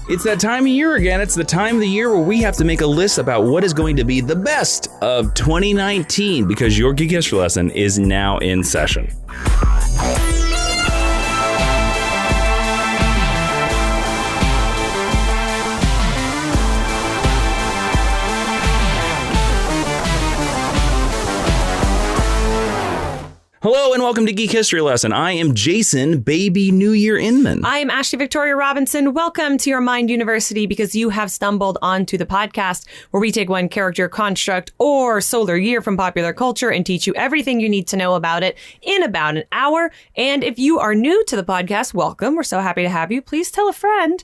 It's that time of year again. It's the time of the year where we have to make a list about what is going to be the best of 2019 because your Geek History lesson is now in session. Hello and welcome to Geek History Lesson. I am Jason, Baby New Year Inman. I am Ashley Victoria Robinson. Welcome to your Mind University because you have stumbled onto the podcast where we take one character, construct, or solar year from popular culture and teach you everything you need to know about it in about an hour. And if you are new to the podcast, welcome. We're so happy to have you. Please tell a friend.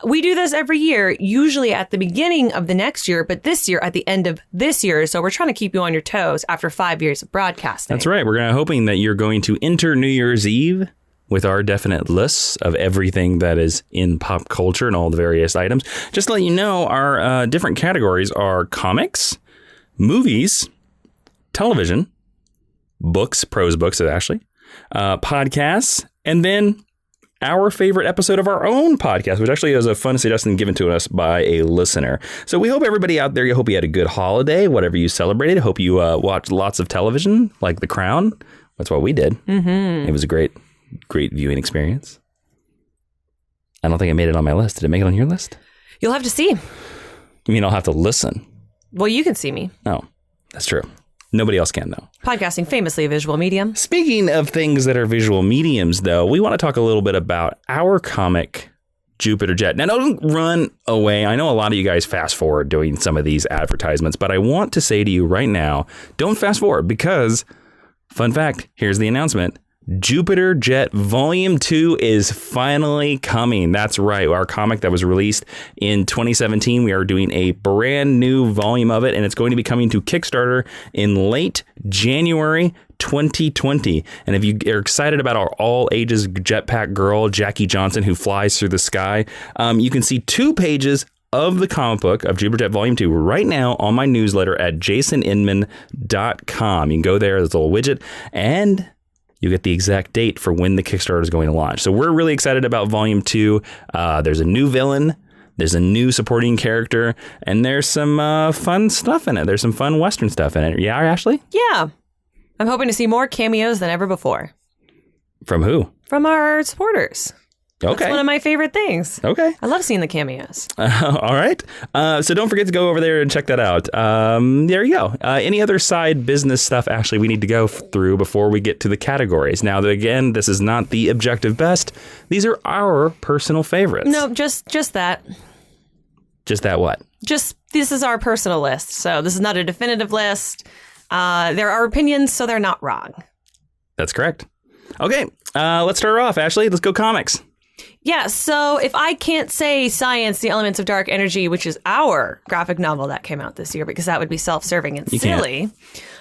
We do this every year, usually at the beginning of the next year, but this year at the end of this year. So we're trying to keep you on your toes after 5 years of broadcasting. That's right. We're hoping that you're going to enter New Year's Eve with our definite lists of everything that is in pop culture and all the various items. Just to let you know, our different categories are comics, movies, television, books, prose books, actually, podcasts, and then our favorite episode of our own podcast, which actually was a fun suggestion given to us by a listener. So we hope everybody out there, hope you had a good holiday, whatever you celebrated. Hope you watched lots of television, like The Crown. That's what we did. Mm-hmm. It was a great viewing experience. I don't think it made it on my list. Did it make it on your list? You'll have to see. You mean I'll have to listen? Well, you can see me. Oh, that's true. Nobody else can, though. Podcasting, famously a visual medium. Speaking of things that are visual mediums, though, we want to talk a little bit about our comic, Jupiter Jet. Now, don't run away. I know a lot of you guys fast forward doing some of these advertisements, but I want to say to you right now, don't fast forward because, fun fact, here's the announcement. Jupiter Jet Volume 2 is finally coming. That's right. Our comic that was released in 2017. We are doing a brand new volume of it, and it's going to be coming to Kickstarter in late January 2020. And if you are excited about our all ages jetpack girl, Jackie Johnson, who flies through the sky, you can see 2 pages of the comic book of Jupiter Jet Volume 2 right now on my newsletter at jasoninman.com. You can go there. There's a little widget, and you get the exact date for when the Kickstarter is going to launch. So we're really excited about Volume 2. There's a new villain. There's a new supporting character. And there's some fun stuff in it. There's some fun Western stuff in it. Yeah, Ashley? Yeah. I'm hoping to see more cameos than ever before. From who? From our supporters. Okay. That's one of my favorite things. Okay. I love seeing the cameos. All right. So don't forget to go over there and check that out. There you go. Any other side business stuff, Ashley, we need to go through before we get to the categories. Now, again, this is not the objective best. These are our personal favorites. No, just that. Just that what? Just this is our personal list. So this is not a definitive list. There are opinions, so they're not wrong. That's correct. Okay. Let's start off, Ashley. Let's go comics. Yeah, so if I can't say Science, the Elements of Dark Energy, which is our graphic novel that came out this year, because that would be self-serving and silly,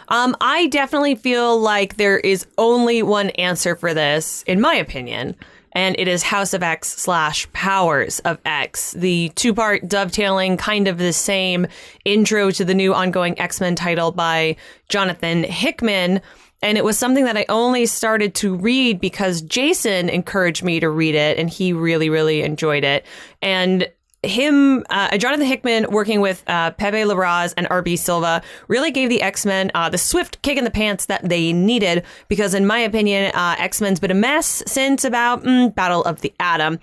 I definitely feel like there is only one answer for this, in my opinion, and it is House of X / Powers of X, the 2-part dovetailing, kind of the same intro to the new ongoing X-Men title by Jonathan Hickman. And it was something that I only started to read because Jason encouraged me to read it, and he really, really enjoyed it. And Jonathan Hickman, working with Pepe Larraz and R.B. Silva, really gave the X-Men the swift kick in the pants that they needed, because in my opinion, X-Men's been a mess since about Battle of the Atom.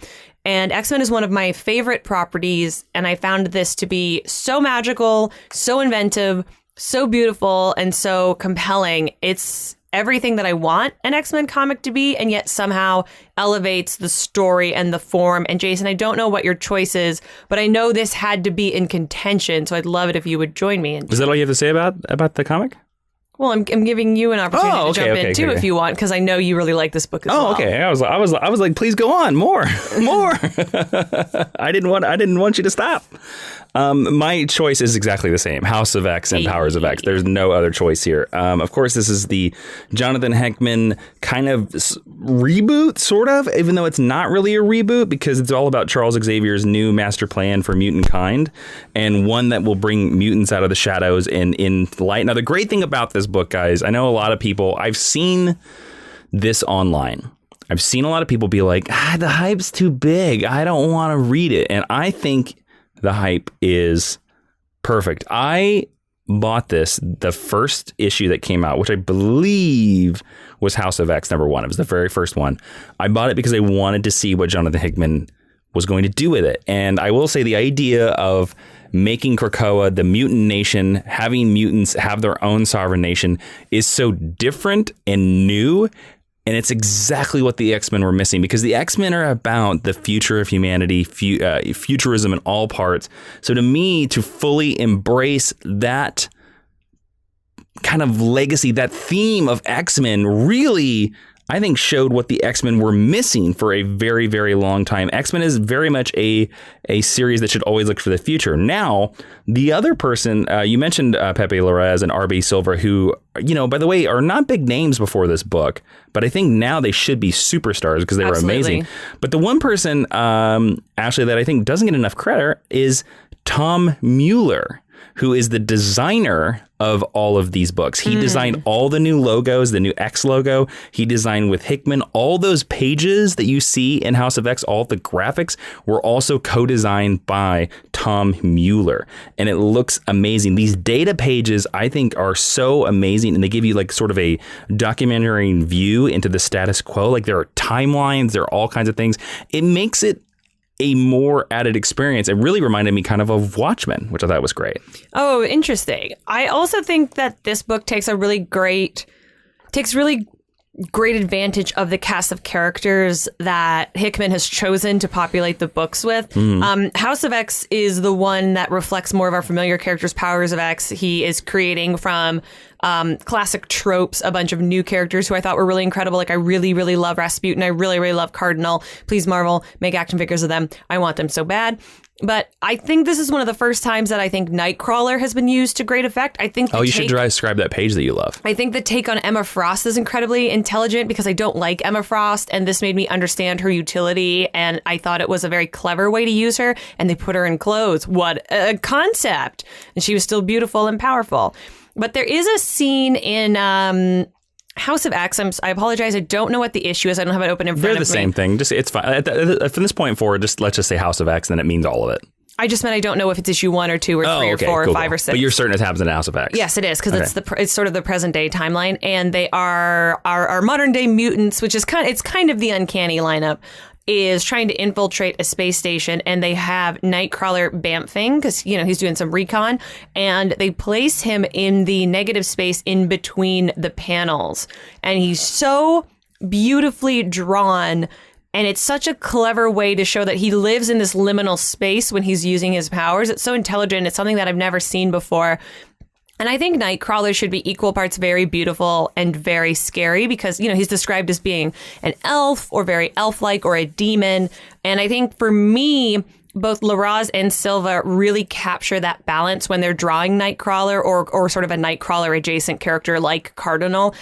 And X-Men is one of my favorite properties, and I found this to be so magical, so inventive, so beautiful, and so compelling. It's everything that I want an X-Men comic to be, and yet somehow elevates the story and the form. And Jason, I don't know what your choice is, but I know this had to be in contention, so I'd love it if you would join me. Is that all you have to say about the comic? Well, I'm giving you an opportunity to jump in too if you want, because I know you really like this book as well. Oh, okay. I was like, please go on, more. I didn't want you to stop. My choice is exactly the same: House of X and Powers of X. There's no other choice here. Of course, this is the Jonathan Hickman kind of reboot, sort of, even though it's not really a reboot, because it's all about Charles Xavier's new master plan for mutant kind, and one that will bring mutants out of the shadows and in light. Now, the great thing about this book, guys, I know a lot of people, I've seen this online. I've seen a lot of people be like, the hype's too big. I don't want to read it. And I think the hype is perfect. I bought the first issue that came out, which I believe was House of X #1. It was the very first one. I bought it because I wanted to see what Jonathan Hickman was going to do with it. And I will say the idea of making Krakoa the mutant nation, having mutants have their own sovereign nation is so different and new. And it's exactly what the X-Men were missing, because the X-Men are about the future of humanity, futurism in all parts. So to me, to fully embrace that kind of legacy, that theme of X-Men really, I think, showed what the X-Men were missing for a very, very long time. X-Men is very much a series that should always look for the future. Now, the other person, you mentioned Pepe Larraz and R.B. Silva, who, by the way, are not big names before this book, but I think now they should be superstars because they were amazing. But the one person, Ashley, that I think doesn't get enough credit is Tom Muller, who is the designer of all of these books. He designed all the new logos, the new X logo. He designed with Hickman. All those pages that you see in House of X, all the graphics were also co-designed by Tom Muller. And it looks amazing. These data pages, I think, are so amazing. And they give you like sort of a documentary view into the status quo. Like there are timelines, there are all kinds of things. It makes it a more added experience. It really reminded me kind of Watchmen, which I thought was great. Oh, interesting. I also think that this book takes really great advantage of the cast of characters that Hickman has chosen to populate the books with. House of X is the one that reflects more of our familiar characters, Powers of X. He is creating from classic tropes a bunch of new characters who I thought were really incredible. Like I really, really love Rasputin. I really, really love Cardinal. Please, Marvel, make action figures of them. I want them so bad. But I think this is one of the first times that I think Nightcrawler has been used to great effect. I think you should describe that page that you love. I think the take on Emma Frost is incredibly intelligent because I don't like Emma Frost, and this made me understand her utility, and I thought it was a very clever way to use her, and they put her in clothes. What a concept! And she was still beautiful and powerful. But there is a scene in House of X. I apologize. I don't know what the issue is. I don't have it open in front of me. They're the same thing. It's fine. From this point forward, let's just say House of X, and then it means all of it. I just meant I don't know if it's issue 1 or 2 or 3 or 4 or 5 or 6. But you're certain it happens in House of X. Yes, it is, because it's sort of the present day timeline, and they are our modern day mutants, which is kind of the uncanny lineup, is trying to infiltrate a space station, and they have Nightcrawler bamfing because he's doing some recon, and they place him in the negative space in between the panels, and he's so beautifully drawn. And it's such a clever way to show that he lives in this liminal space when he's using his powers. It's so intelligent. It's something that I've never seen before. And I think Nightcrawler should be equal parts very beautiful and very scary because, he's described as being an elf or very elf-like or a demon. And I think for me, both Larraz and Silva really capture that balance when they're drawing Nightcrawler or sort of a Nightcrawler adjacent character like Cardinal.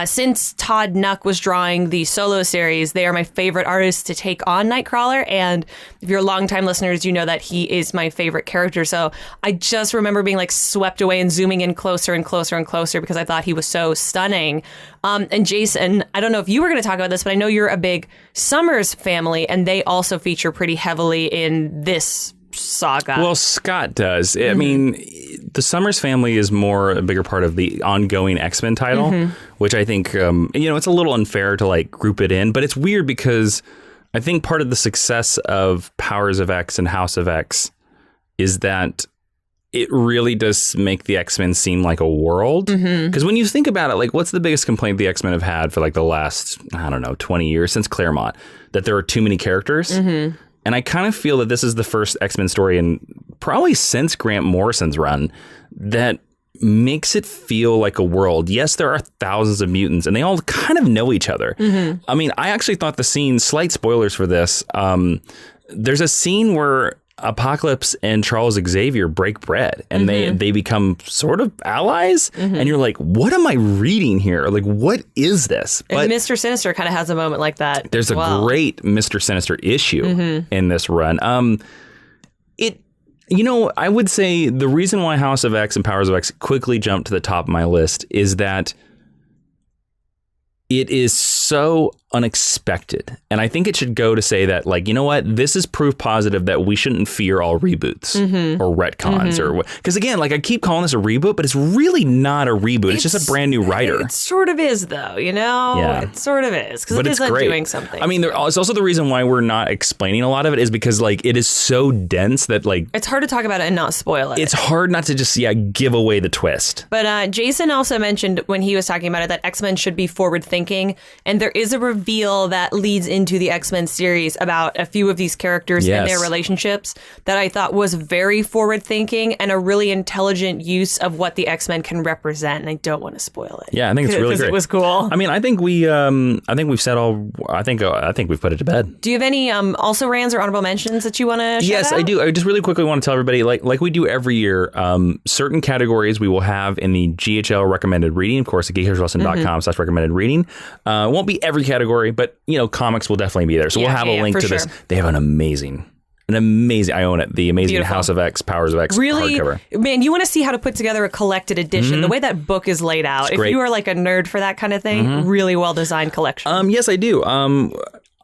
Since Todd Nuck was drawing the solo series, they are my favorite artists to take on Nightcrawler. And if you're longtime listeners, you know that he is my favorite character. So I just remember being like swept away and zooming in closer and closer and closer because I thought he was so stunning. And Jason, I don't know if you were going to talk about this, but I know you're a big Summers family, and they also feature pretty heavily in this saga. Well, Scott does. I mean, the Summers family is more a bigger part of the ongoing X-Men title, which I think, it's a little unfair to like group it in, but it's weird because I think part of the success of Powers of X and House of X is that it really does make the X-Men seem like a world. Because when you think about it, like what's the biggest complaint the X-Men have had for like the last, 20 years since Claremont, that there are too many characters. And I kind of feel that this is the first X-Men story, and probably since Grant Morrison's run, that makes it feel like a world. Yes, there are thousands of mutants, and they all kind of know each other. I mean, I actually thought the scene, slight spoilers for this, there's a scene where Apocalypse and Charles Xavier break bread, and they become sort of allies, and you're like, what am I reading here? Like, what is this? But and Mr. Sinister kind of has a moment like that. There's a great Mr. Sinister issue in this run. I would say the reason why House of X and Powers of X quickly jumped to the top of my list is that it is so unexpected. And I think it should go to say that, like, you know what? This is proof positive that we shouldn't fear all reboots or retcons or what. Because again, like I keep calling this a reboot, but it's really not a reboot. It's just a brand new writer. It sort of is, though, you know? Yeah. It sort of is. Because it is doing something. I mean, it's also the reason why we're not explaining a lot of it is because, like, it is so dense that, like... It's hard to talk about it and not spoil it. It's hard not to just, give away the twist. But Jason also mentioned when he was talking about it that X-Men should be forward-thinking. And there is a reveal that leads into the X-Men series about a few of these characters and their relationships that I thought was very forward-thinking and a really intelligent use of what the X-Men can represent. And I don't want to spoil it. Yeah, I think it's really great. It was cool. I mean, I think we've said all. I think we've put it to bed. Do you have any also rans or honorable mentions that you want to? Yes, I do. I just really quickly want to tell everybody, like we do every year, certain categories we will have in the GHL recommended reading. Of course, at geekheroeswrestling.com/recommended reading. It won't be every category, but comics will definitely be there. So we'll have a link to this. They have an amazing, I own it. The amazing Beautiful. House of X, Powers of X hardcover. Man, you want to see how to put together a collected edition. The way that book is laid out. If you are like a nerd for that kind of thing, really well designed collection. Yes, I do.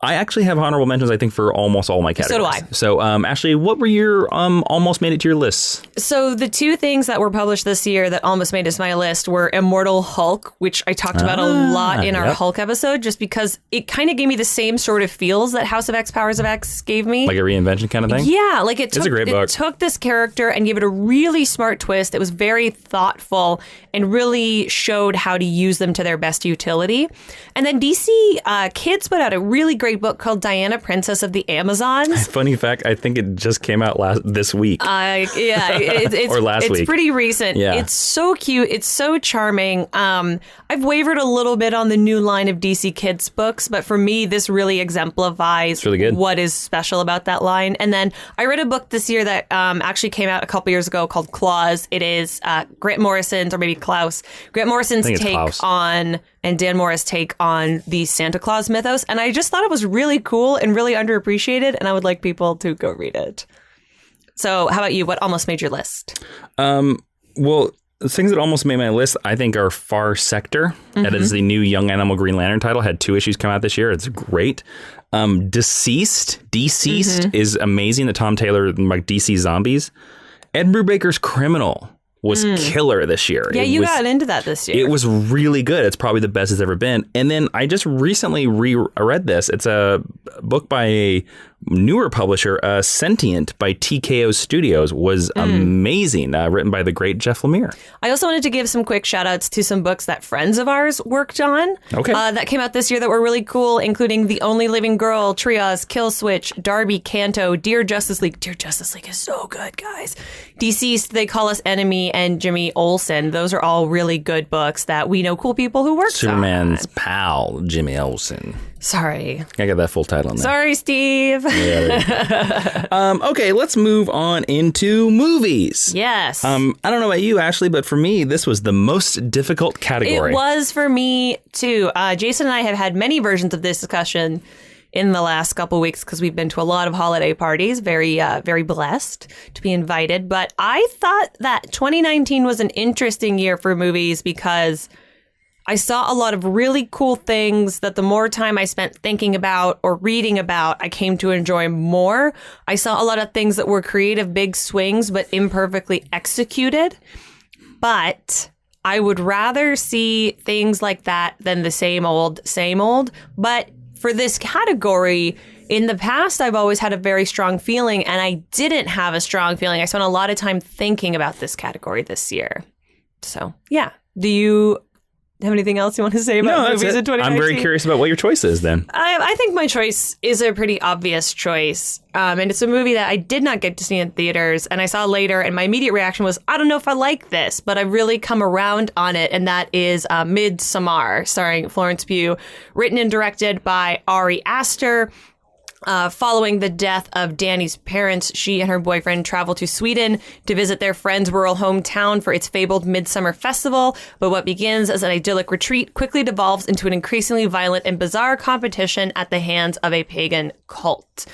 I actually have honorable mentions, I think, for almost all my categories. So do I. So, Ashley, what were your almost made it to your list? So the two things that were published this year that almost made it to my list were Immortal Hulk, which I talked about a lot in our Hulk episode, just because it kind of gave me the same sort of feels that House of X, Powers of X gave me. Like a reinvention kind of thing? Yeah. Like it's a great book. It took this character and gave it a really smart twist. It was very thoughtful and really showed how to use them to their best utility. And then DC Kids put out a really great book called Diana, Princess of the Amazons. Funny fact, I think it just came out this week. It's or last week. It's pretty recent. Yeah. It's so cute. It's so charming. I've wavered a little bit on the new line of DC Kids books, but for me, this really exemplifies what is special about that line. And then I read a book this year that actually came out a couple years ago called Claus. It is Grant Morrison's, or maybe Klaus, Grant Morrison's take on, and Dan Morris' take on the Santa Claus mythos. And I just thought it was really cool and really underappreciated, and I would like people to go read it. So how about you? What almost made your list? Well, the things that almost made my list, I think, are Far Sector. That is the new Young Animal Green Lantern title. Had 2 issues come out this year. It's great. Deceased is amazing. The Tom Taylor, like DC Zombies. Ed Brubaker's Criminal was killer this year. Yeah, you got into that this year. It was really good. It's probably the best it's ever been. And then I just recently reread this. It's a book by a newer publisher, Sentient by TKO Studios, was amazing. Written by the great Jeff Lemire. I also wanted to give some quick shout outs to some books that friends of ours worked on. Okay. That came out this year that were really cool, including The Only Living Girl, Trios, Kill Switch, Darby, Canto, Dear Justice League. Dear Justice League is so good, guys. Deceased, They Call Us Enemy, and Jimmy Olsen. Those are all really good books that we know cool people who worked on. Superman's pal, Jimmy Olsen. Sorry. I got that full title in there. Sorry, Steve. Yeah, okay, let's move on into movies. Yes. I don't know about you, Ashley, but for me, this was the most difficult category. It was for me, too. Jason and I have had many versions of this discussion in the last couple of weeks because we've been to a lot of holiday parties. Very, very blessed to be invited. But I thought that 2019 was an interesting year for movies because I saw a lot of really cool things that the more time I spent thinking about or reading about, I came to enjoy more. I saw a lot of things that were creative big swings, but imperfectly executed. But I would rather see things like that than the same old. But for this category, in the past, I've always had a very strong feeling, and I didn't have a strong feeling. I spent a lot of time thinking about this category this year. So, yeah. Do you have anything else you want to say about movies in 2019? I'm very curious about what your choice is then. I think my choice is a pretty obvious choice. And it's a movie that I did not get to see in theaters and I saw later. And my immediate reaction was, I don't know if I like this, but I've really come around on it. And that is Midsommar, starring Florence Pugh, written and directed by Ari Aster. Following the death of Danny's parents, she and her boyfriend travel to Sweden to visit their friend's rural hometown for its fabled Midsummer Festival. But what begins as an idyllic retreat quickly devolves into an increasingly violent and bizarre competition at the hands of a pagan cult.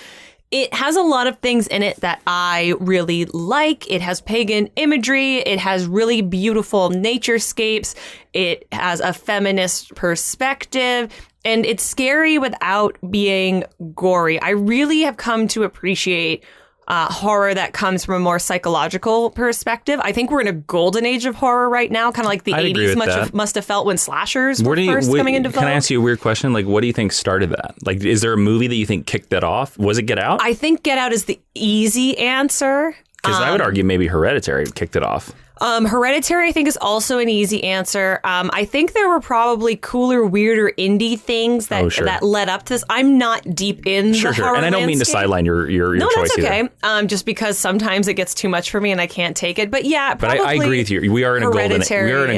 It has a lot of things in it that I really like. It has pagan imagery. It has really beautiful naturescapes. It has a feminist perspective. And it's scary without being gory. I really have come to appreciate horror that comes from a more psychological perspective. I think we're in a golden age of horror right now, kind of like the 80s must have felt when slashers were first coming into vogue. Can I ask you a weird question? Like, what do you think started that? Like, is there a movie that you think kicked that off? Was it Get Out? I think Get Out is the easy answer. Because I would argue maybe Hereditary kicked it off. Hereditary, I think, is also an easy answer. I think there were probably cooler, weirder indie things that led up to this. I'm not deep in the horror And I don't mean to sideline your choice that's okay. either. Just because sometimes it gets too much for me and I can't take it. But yeah, probably I agree with you. We are in a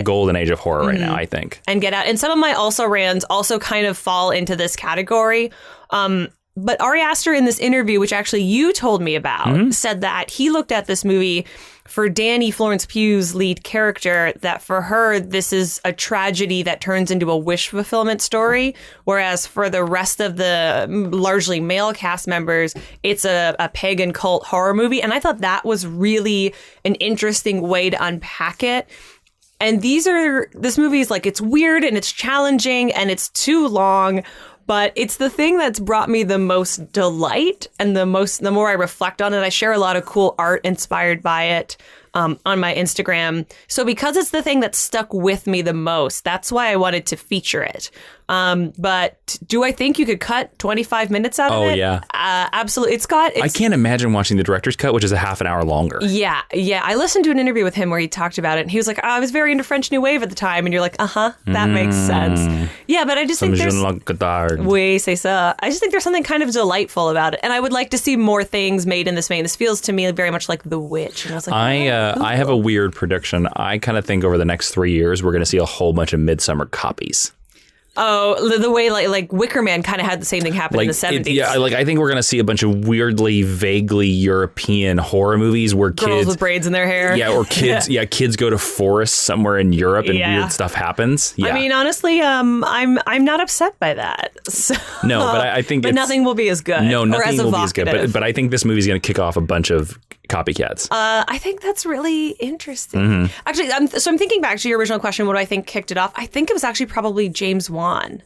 golden age of horror right now, I think. And Get Out. And some of my also-rans also kind of fall into this category. But Ari Aster in this interview, which actually you told me about, said that he looked at this movie for Danny Florence Pugh's lead character, that for her, this is a tragedy that turns into a wish fulfillment story. Whereas for the rest of the largely male cast members, it's a pagan cult horror movie. And I thought that was really an interesting way to unpack it. And this movie is like, it's weird and it's challenging and it's too long. But it's the thing that's brought me the most delight, and the more I reflect on it. I share a lot of cool art inspired by it on my Instagram. So because it's the thing that stuck with me the most, that's why I wanted to feature it. But do I think you could cut 25 minutes out of it? Oh, yeah. Absolutely. I can't imagine watching the director's cut, which is a half an hour longer. Yeah. I listened to an interview with him where he talked about it, and he was like, I was very into French New Wave at the time. And you're like, that makes sense. Yeah, but I just think there's... Oui, c'est ça. I just think there's something kind of delightful about it. And I would like to see more things made in this vein. This feels to me very much like The Witch. And I was like, I have a weird prediction. I kind of think over the next 3 years, we're going to see a whole bunch of Midsummer copies. Oh, the way like Wicker Man kind of had the same thing happen in the 70s. I think we're going to see a bunch of weirdly, vaguely European horror movies where girls with braids in their hair. Yeah, or kids. Kids go to forests somewhere in Europe and weird stuff happens. Yeah. I mean, honestly, I'm not upset by that. So, no, but I think nothing will be as good. No, nothing will be as good. But I think this movie is going to kick off a bunch of copycats. I think that's really interesting. Actually, I'm thinking back to your original question. What do I think kicked it off? I think it was actually probably James Wan,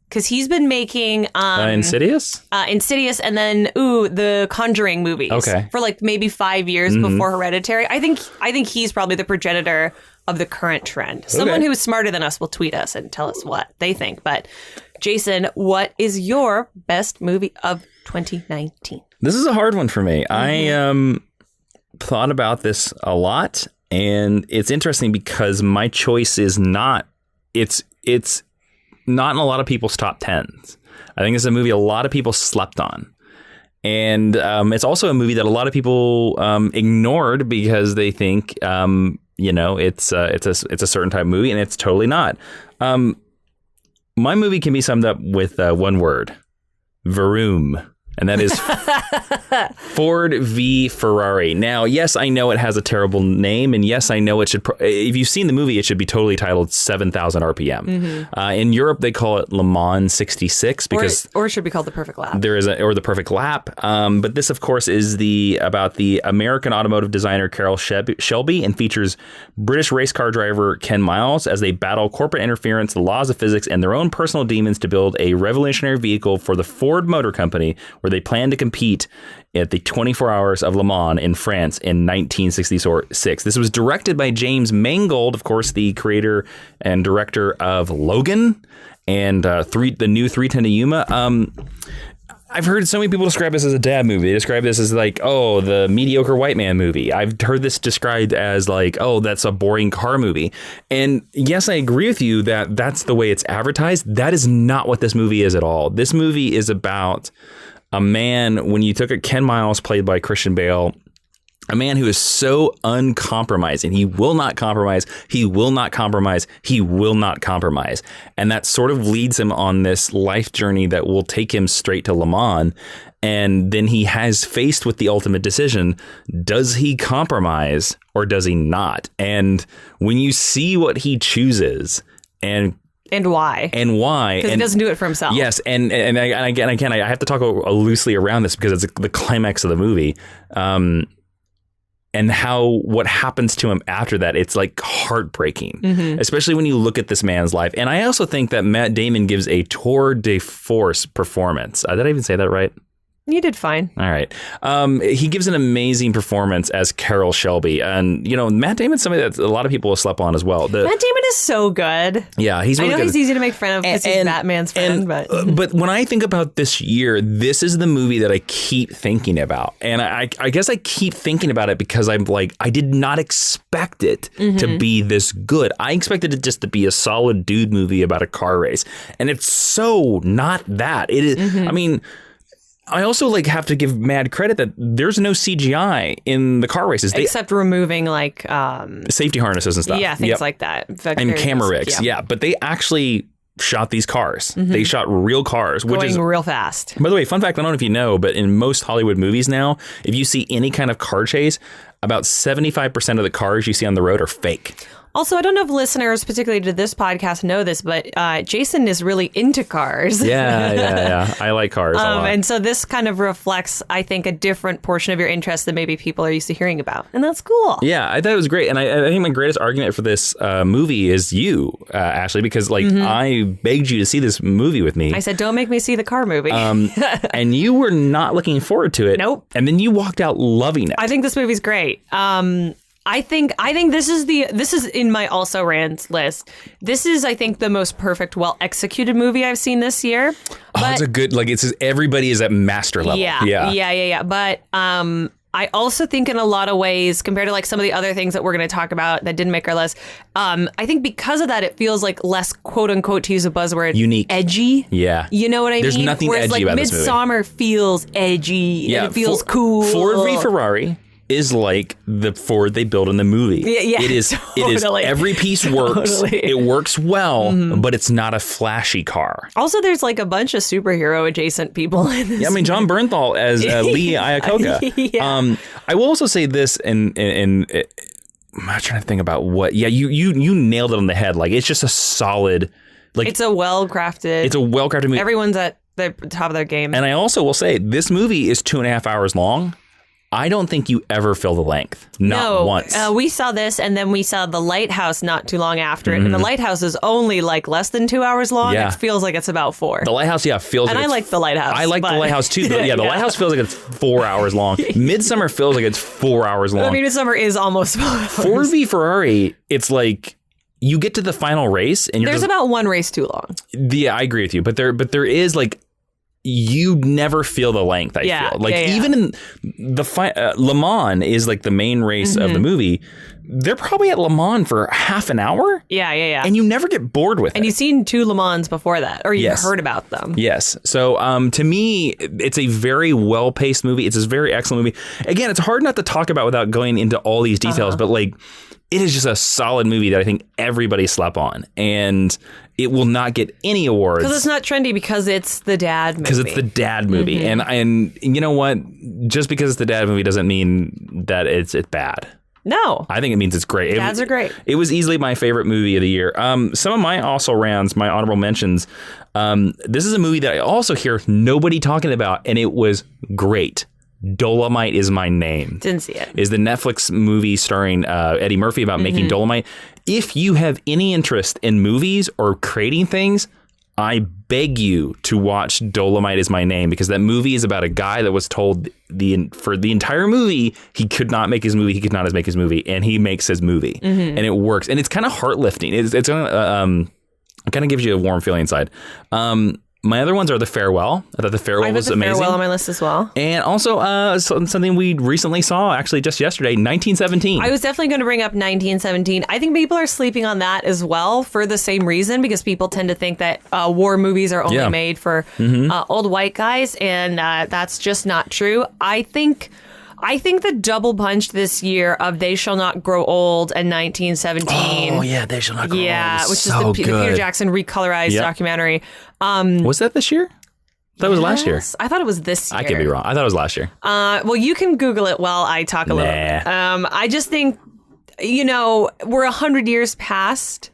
because he's been making Insidious, and then the Conjuring movies. Okay. For like maybe 5 years before Hereditary. I think he's probably the progenitor of the current trend. Someone who is smarter than us will tweet us and tell us what they think. But Jason, what is your best movie of 2019? This is a hard one for me. I thought about this a lot, and it's interesting because my choice is not. It's not in a lot of people's top 10s. I think it's a movie a lot of people slept on, and it's also a movie that a lot of people ignored because they think it's a certain type of movie, and it's totally not. My movie can be summed up with one word: Vroom. And that is Ford V Ferrari. Now, yes, I know it has a terrible name. And yes, I know it should. If you've seen the movie, it should be totally titled 7,000 RPM. In Europe, they call it Le Mans 66 because, or it should be called The Perfect Lap. Or The Perfect Lap. But this, of course, is about the American automotive designer Carroll Shelby, and features British race car driver Ken Miles as they battle corporate interference, the laws of physics, and their own personal demons to build a revolutionary vehicle for the Ford Motor Company, where they plan to compete at the 24 Hours of Le Mans in France in 1966. This was directed by James Mangold, of course, the creator and director of Logan and the new 310 to Yuma. I've heard so many people describe this as a dad movie. They describe this as like, the mediocre white man movie. I've heard this described as like, that's a boring car movie. And yes, I agree with you that that's the way it's advertised. That is not what this movie is at all. This movie is about a man, when you took Ken Miles, played by Christian Bale, a man who is so uncompromising. He will not compromise. He will not compromise. He will not compromise. And that sort of leads him on this life journey that will take him straight to Le Mans. And then he has faced with the ultimate decision. Does he compromise or does he not? And when you see what he chooses and And why? Because he doesn't do it for himself. Yes, and again, I have to talk loosely around this because it's the climax of the movie. And what happens to him after that, it's like heartbreaking, especially when you look at this man's life. And I also think that Matt Damon gives a tour de force performance. Did I even say that right? You did fine. All right. He gives an amazing performance as Carol Shelby. And, Matt Damon's somebody that a lot of people have slept on as well. Matt Damon is so good. Yeah, he's really good. I know he's easy to make fun of because he's Batman's friend. But when I think about this year, this is the movie that I keep thinking about. And I guess I keep thinking about it because I'm like, I did not expect it to be this good. I expected it just to be a solid dude movie about a car race. And it's so not that. It is. I mean... I also have to give mad credit that there's no CGI in the car races. Except removing safety harnesses and stuff. Yeah, things like that. And camera rigs. Yeah. But they actually shot these cars. They shot real cars. Going which is real fast. By the way, fun fact, I don't know if you know, but in most Hollywood movies now, if you see any kind of car chase, about 75% of the cars you see on the road are fake. Also, I don't know if listeners, particularly to this podcast, know this, but Jason is really into cars. Yeah. I like cars a lot. And so this kind of reflects, I think, a different portion of your interest than maybe people are used to hearing about. And that's cool. Yeah, I thought it was great. And I think my greatest argument for this movie is you, Ashley, because I begged you to see this movie with me. I said, don't make me see the car movie. And you were not looking forward to it. Nope. And then you walked out loving it. I think this movie's great. I think this is in my also rants list. This is, I think, the most perfect, well executed movie I've seen this year. But, it's a good everybody is at master level. Yeah. But I also think in a lot of ways, compared to some of the other things that we're going to talk about that didn't make our list, I think because of that, it feels less, quote unquote, to use a buzzword, unique, edgy. Yeah. You know what I mean? There's nothing Whereas, edgy about this movie. Midsommar feels edgy. Yeah. And it feels cool. Ford v Ferrari is like the Ford they built in the movie. Yeah, it is. Totally. It is. Every piece works. Totally. It works well, but it's not a flashy car. Also, there's a bunch of superhero adjacent people in this. Yeah, I mean John Bernthal as Lee Iacocca. Yeah. I will also say this, and I'm trying to think about what. Yeah, you nailed it on the head. It's just a solid. It's a well crafted. movie. Everyone's at the top of their game. And I also will say this movie is 2.5 hours long. I don't think you ever feel the length. Not once. We saw this, and then we saw The Lighthouse not too long after it. And The Lighthouse is only less than 2 hours long. Yeah. It feels like it's about 4. The Lighthouse, feels and like I like The Lighthouse. I like The Lighthouse too. But The Lighthouse feels like it's 4 hours long. Midsummer feels like it's 4 hours long. I mean, Midsummer is almost 4 hours. Ford v Ferrari, it's you get to the final race, and there's about one race too long. Yeah, I agree with you. But there is you never feel the length, I feel. Even in the Le Mans is the main race of the movie. They're probably at Le Mans for half an hour. Yeah. And you never get bored with it. And you've seen 2 Le Mans before that, or you've heard about them. Yes. So to me, it's a very well-paced movie. It's a very excellent movie. Again, it's hard not to talk about without going into all these details, but it is just a solid movie that I think everybody slept on. And it will not get any awards. Because it's not trendy, because it's the dad movie. Because it's the dad movie. And you know what? Just because it's the dad movie doesn't mean that it's bad. No. I think it means it's great. Dads are great. It was easily my favorite movie of the year. Some of my also rounds, my honorable mentions. This is a movie that I also hear nobody talking about, and it was great. Dolomite Is My Name. Didn't see it. Is the Netflix movie starring Eddie Murphy about making Dolomite. If you have any interest in movies or creating things, I beg you to watch Dolomite Is My Name, because that movie is about a guy that was told for the entire movie he could not make his movie, and he makes his movie, and it works, and it's kind of heart lifting. It's it kind of gives you a warm feeling inside. My other ones are The Farewell. I thought The Farewell was amazing. Farewell on my list as well. And also something we recently saw, actually just yesterday, 1917. I was definitely going to bring up 1917. I think people are sleeping on that as well for the same reason, because people tend to think that war movies are only made for old white guys, and that's just not true. I think the double punch this year of They Shall Not Grow Old and 1917. Oh, yeah, They Shall Not Grow Old. Yeah, which so is the Peter Jackson recolorized documentary. Was that this year? That was last year. I thought it was this year. I could be wrong. I thought it was last year. Well, you can Google it while I talk a little bit. I just think, we're 100 years past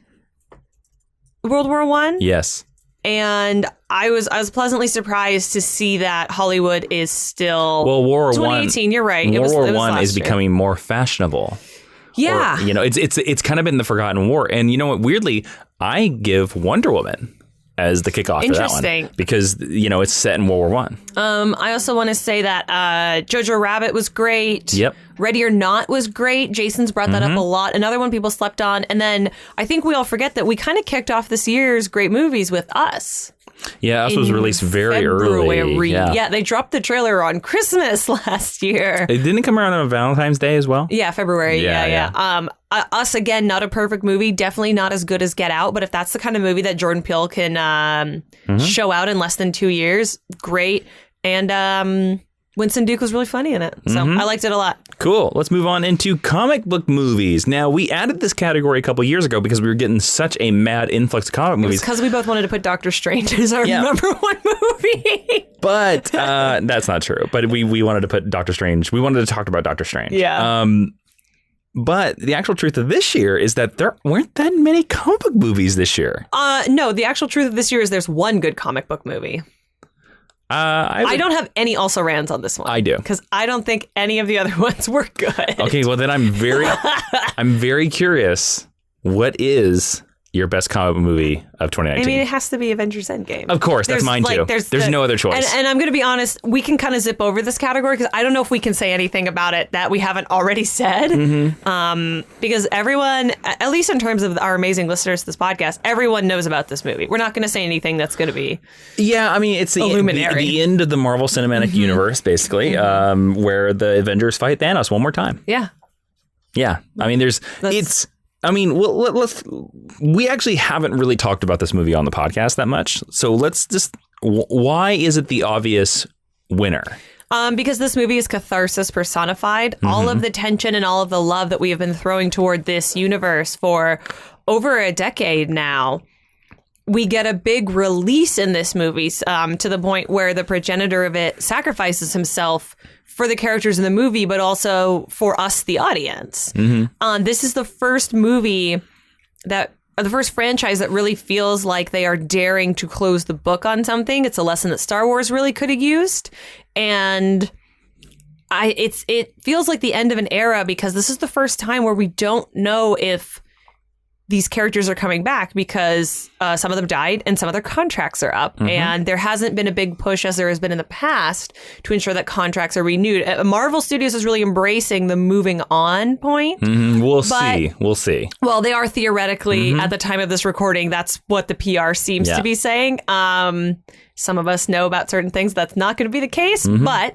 World War I. Yes. And I was pleasantly surprised to see that Hollywood is still World War 2018. You're right. World War I is becoming more fashionable. Yeah. Or, it's kind of been the forgotten war. And you know what? Weirdly, I give Wonder Woman as the kickoff to that one because it's set in World War I. I also want to say that Jojo Rabbit was great. Yep. Ready or Not was great. Jason's brought that up a lot. Another one people slept on. And then I think we all forget that we kind of kicked off this year's great movies with Us. Yeah, Us was released very early. Yeah, they dropped the trailer on Christmas last year. It didn't come around on Valentine's Day as well? Yeah, February. Yeah. Us, again, not a perfect movie. Definitely not as good as Get Out. But if that's the kind of movie that Jordan Peele can show out in less than 2 years, great. And Winston Duke was really funny in it. So I liked it a lot. Cool. Let's move on into comic book movies. Now, we added this category a couple years ago because we were getting such a mad influx of comic movies. Because we both wanted to put Doctor Strange as our number one movie. But that's not true. But we wanted to put Doctor Strange. We wanted to talk about Doctor Strange. Yeah. But the actual truth of this year is that there weren't that many comic book movies this year. No, the actual truth of this year is there's one good comic book movie. I don't have any also rans on this one. I do. Because I don't think any of the other ones were good. Okay, well then I'm very curious. What is your best comic book movie of 2019? I mean, it has to be Avengers Endgame. Of course, that's mine too. There's no other choice. And I'm going to be honest, we can kind of zip over this category because I don't know if we can say anything about it that we haven't already said. Because everyone, at least in terms of our amazing listeners to this podcast, everyone knows about this movie. We're not going to say anything that's going to be I mean, it's the end of the Marvel Cinematic Universe, basically, where the Avengers fight Thanos one more time. Yeah. Yeah. I mean, we actually haven't really talked about this movie on the podcast that much. So let's just, why is it the obvious winner? Because this movie is catharsis personified. All of the tension and all of the love that we have been throwing toward this universe for over a decade now. We get a big release in this movie to the point where the progenitor of it sacrifices himself for the characters in the movie, but also for us, the audience. This is the first movie the first franchise that really feels like they are daring to close the book on something. It's a lesson that Star Wars really could have used. And it feels like the end of an era because this is the first time where we don't know if these characters are coming back because some of them died and some of their contracts are up. And there hasn't been a big push as there has been in the past to ensure that contracts are renewed. Marvel Studios is really embracing the moving on point. We'll see. Well, they are theoretically at the time of this recording. That's what the PR seems to be saying. Some of us know about certain things. That's not going to be the case. But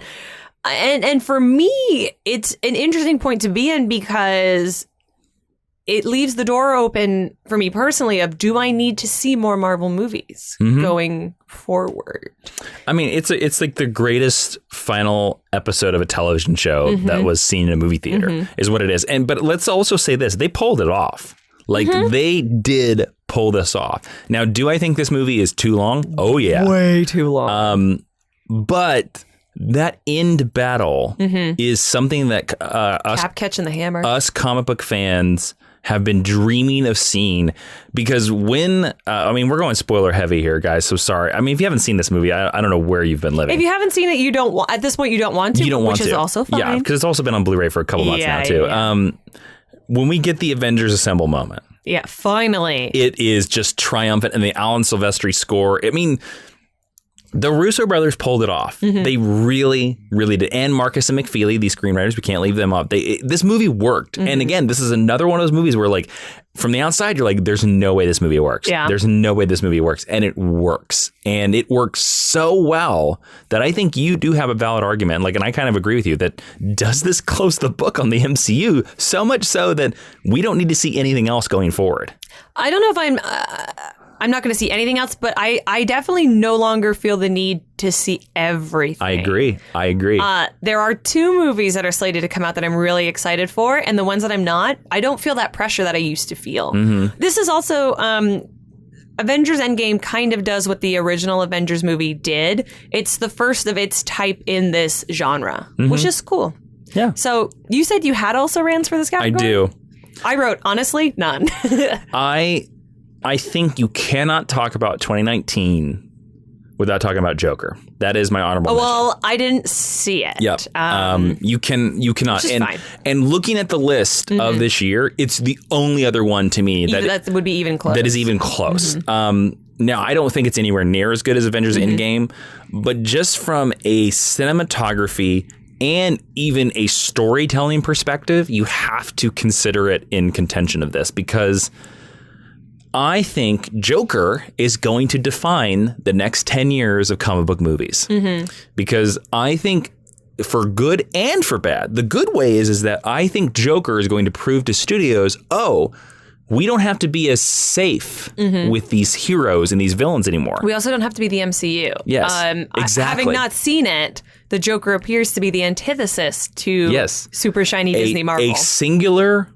and for me, it's an interesting point to be in because it leaves the door open for me personally of, do I need to see more Marvel movies going forward? I mean, it's like the greatest final episode of a television show that was seen in a movie theater is what it is. But let's also say this. They pulled it off. Like they did pull this off. Now, do I think this movie is too long? Oh, yeah. Way too long. But that end battle is something that Cap catching the hammer. Us comic book fans have been dreaming of seeing, because when we're going spoiler heavy here, guys, so sorry. I mean, if you haven't seen this movie, I don't know where you've been living. If you haven't seen it, you don't want, at this point you don't want to, which is also fine. Yeah, because it's also been on Blu-ray for a couple months now too. Yeah. When we get the Avengers Assemble moment, finally, it is just triumphant, and the Alan Silvestri score, I mean, the Russo brothers pulled it off. They really, really did. And Marcus and McFeely, these screenwriters, we can't leave them up. This movie worked. And again, this is another one of those movies where, like, from the outside, you're like, there's no way this movie works. Yeah. There's no way this movie works. And it works. And it works so well that I think you do have a valid argument. Like, and I kind of agree with you that does this close the book on the MCU so much so that we don't need to see anything else going forward? I don't know if I'm not going to see anything else, but I definitely no longer feel the need to see everything. I agree. There are 2 movies that are slated to come out that I'm really excited for, and the ones that I'm not, I don't feel that pressure that I used to feel. This is also Avengers Endgame kind of does what the original Avengers movie did. It's the first of its type in this genre, which is cool. Yeah. So you said you had also rans for this category? I do. I wrote, honestly, none. I think you cannot talk about 2019 without talking about Joker. That is my honorable mention. Well, I didn't see it. Yep. You cannot. And looking at the list of this year, it's the only other one to me that would be even close. That is even close. Now, I don't think it's anywhere near as good as Avengers Endgame, but just from a cinematography and even a storytelling perspective, you have to consider it in contention of this, because I think Joker is going to define the next 10 years of comic book movies. Because I think, for good and for bad, the good way is that I think Joker is going to prove to studios, we don't have to be as safe with these heroes and these villains anymore. We also don't have to be the MCU. Yes, exactly. Having not seen it, the Joker appears to be the antithesis to super shiny Disney Marvel. A singular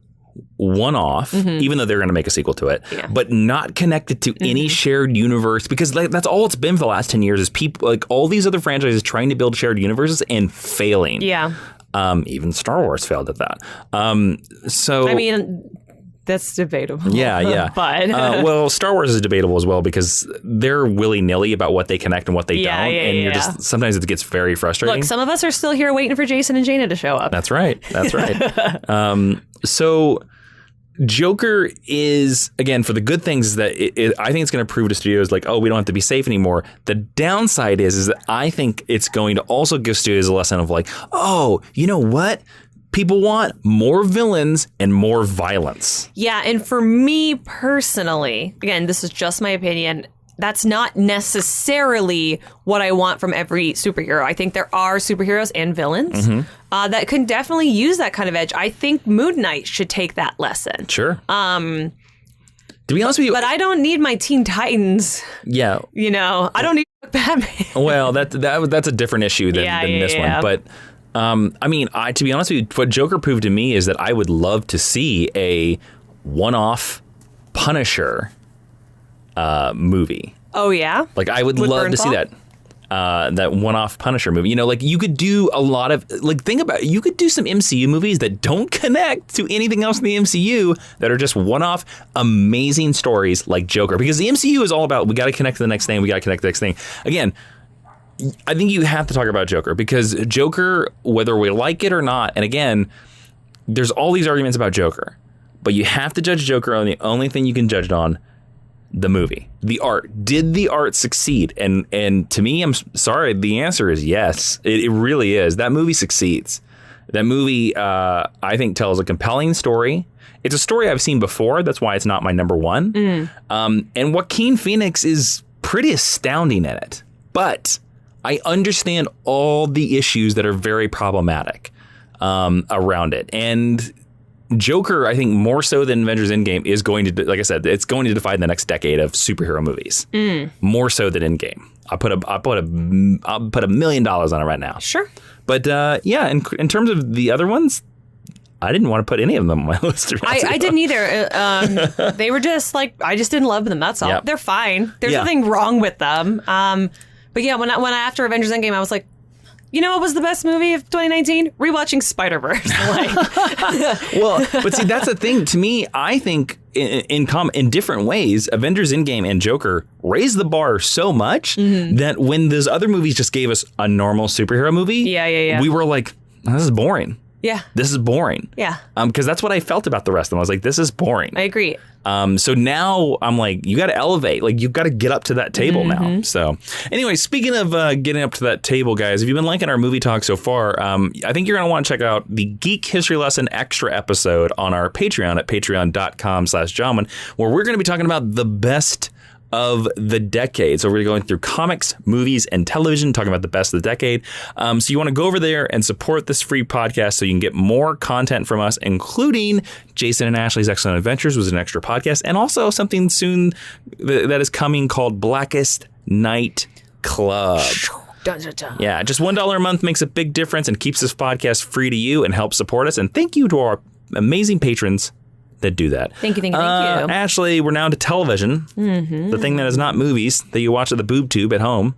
one-off, even though they're going to make a sequel to it, but not connected to any shared universe, because that's all it's been for the last 10 years is people, like all these other franchises trying to build shared universes and failing. Yeah. Even Star Wars failed at that. So, I mean, that's debatable. Yeah. But well, Star Wars is debatable as well, because they're willy-nilly about what they connect and what they don't. And you're just, sometimes it gets very frustrating. Look, some of us are still here waiting for Jason and Jaina to show up. That's right. So Joker is, again, for the good things, that I think it's going to prove to studios like, we don't have to be safe anymore. The downside is that I think it's going to also give studios a lesson of like, you know what? People want more villains and more violence. Yeah, and for me personally, again, this is just my opinion, that's not necessarily what I want from every superhero. I think there are superheroes and villains that can definitely use that kind of edge. I think Moon Knight should take that lesson. Sure. To be honest with you, but I don't need my Teen Titans. Yeah. I don't need Batman. Well, that's a different issue than this one. But I mean, to be honest with you, what Joker proved to me is that I would love to see a one-off Punisher movie. Oh, yeah? Like, I would love to see that. That one-off Punisher movie. Like, you could do a lot of, like, think about it. You could do some MCU movies that don't connect to anything else in the MCU, that are just one-off amazing stories like Joker. Because the MCU is all about, we got to connect to the next thing, Again, I think you have to talk about Joker, because Joker, whether we like it or not, and again, there's all these arguments about Joker, but you have to judge Joker on the only thing you can judge it on: the movie, the art. Did the art succeed? And to me, I'm sorry, the answer is yes. It really is. That movie succeeds. That movie, I think, tells a compelling story. It's a story I've seen before. That's why it's not my number one. And Joaquin Phoenix is pretty astounding in it. But I understand all the issues that are very problematic around it. And Joker, I think, more so than Avengers Endgame, is going to, like I said, it's going to define the next decade of superhero movies. More so than Endgame. I'll put $1 million on it right now. Sure. But in terms of the other ones, I didn't want to put any of them on my list. I didn't either. They were just like, I just didn't love them. That's all. Yep. They're fine. There's nothing wrong with them. But yeah, when after Avengers Endgame, I was like, you know what was the best movie of 2019? Rewatching Spider-Verse. Well, but see, that's the thing. To me, I think in different ways, Avengers Endgame and Joker raised the bar so much that when those other movies just gave us a normal superhero movie, we were like, this is boring. Yeah. This is boring. Yeah. Because that's what I felt about the rest of them. I was like, this is boring. I agree. So now I'm like, you got to elevate. Like, you've got to get up to that table now. So anyway, speaking of getting up to that table, guys, if you've been liking our movie talk so far, I think you're going to want to check out the Geek History Lesson extra episode on our Patreon at patreon.com/Jawiin, where we're going to be talking about the best of the decade. So we're going through comics, movies, and television, talking about the best of the decade. So you want to go over there and support this free podcast so you can get more content from us, including Jason and Ashley's Excellent Adventures was an extra podcast, and also something soon that is coming called Blackest Night Club. Yeah, just $1 a month makes a big difference and keeps this podcast free to you and helps support us. And thank you to our amazing patrons that do that. Thank you. Ashley, we're now to television. The thing that is not movies that you watch at the boob tube at home.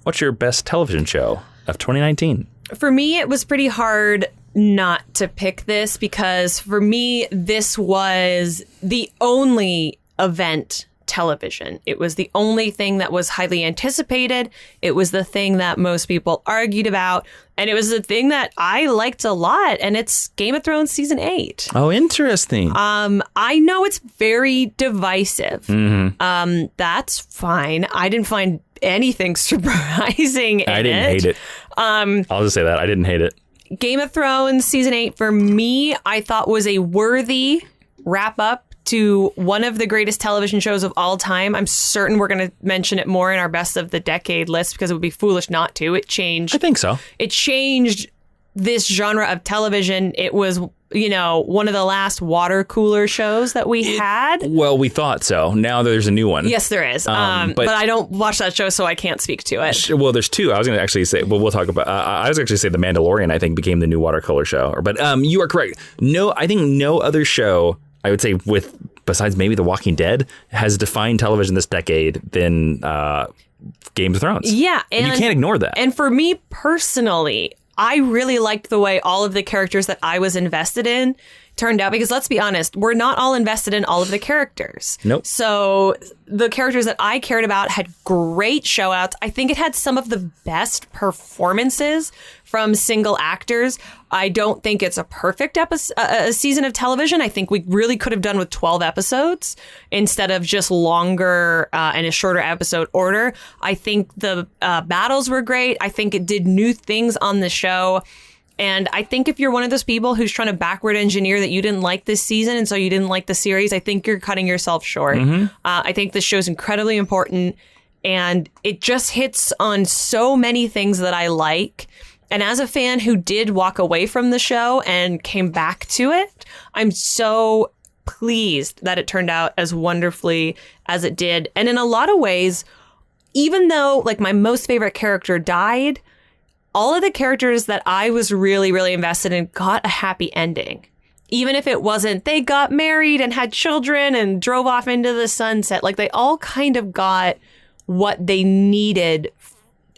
What's your best television show of 2019? For me, it was pretty hard not to pick this because for me, this was the only event television. It was the only thing that was highly anticipated. It was the thing that most people argued about. And it was the thing that I liked a lot. And it's Game of Thrones season 8. Oh, interesting. I know it's very divisive. That's fine. I didn't find anything surprising in it. I didn't hate it. I'll just say that. I didn't hate it. Game of Thrones season 8 for me, I thought was a worthy wrap up to one of the greatest television shows of all time. I'm certain we're going to mention it more in our best of the decade list because it would be foolish not to. It changed. I think so. It changed this genre of television. It was, one of the last water cooler shows that we had. Well, we thought so. Now there's a new one. Yes, there is. But I don't watch that show, so I can't speak to it. Well, there's two. I was going to actually say, well, we'll talk about, I was actually say The Mandalorian, I think, became the new water cooler show. But you are correct. No, I think no other show, I would say, besides maybe The Walking Dead, has defined television this decade than Game of Thrones. Yeah. And you can't ignore that. And for me personally, I really liked the way all of the characters that I was invested in turned out, because let's be honest, we're not all invested in all of the characters. Nope. So the characters that I cared about had great show outs. I think it had some of the best performances from single actors. I don't think it's a perfect a season of television. I think we really could have done with 12 episodes instead of just longer and a shorter episode order. I think the battles were great. I think it did new things on the show. And I think if you're one of those people who's trying to backward engineer that you didn't like this season and so you didn't like the series, I think you're cutting yourself short. I think this show's incredibly important and it just hits on so many things that I like. And as a fan who did walk away from the show and came back to it, I'm so pleased that it turned out as wonderfully as it did. And in a lot of ways, even though like my most favorite character died, all of the characters that I was really, really invested in got a happy ending. Even if it wasn't, they got married and had children and drove off into the sunset. Like they all kind of got what they needed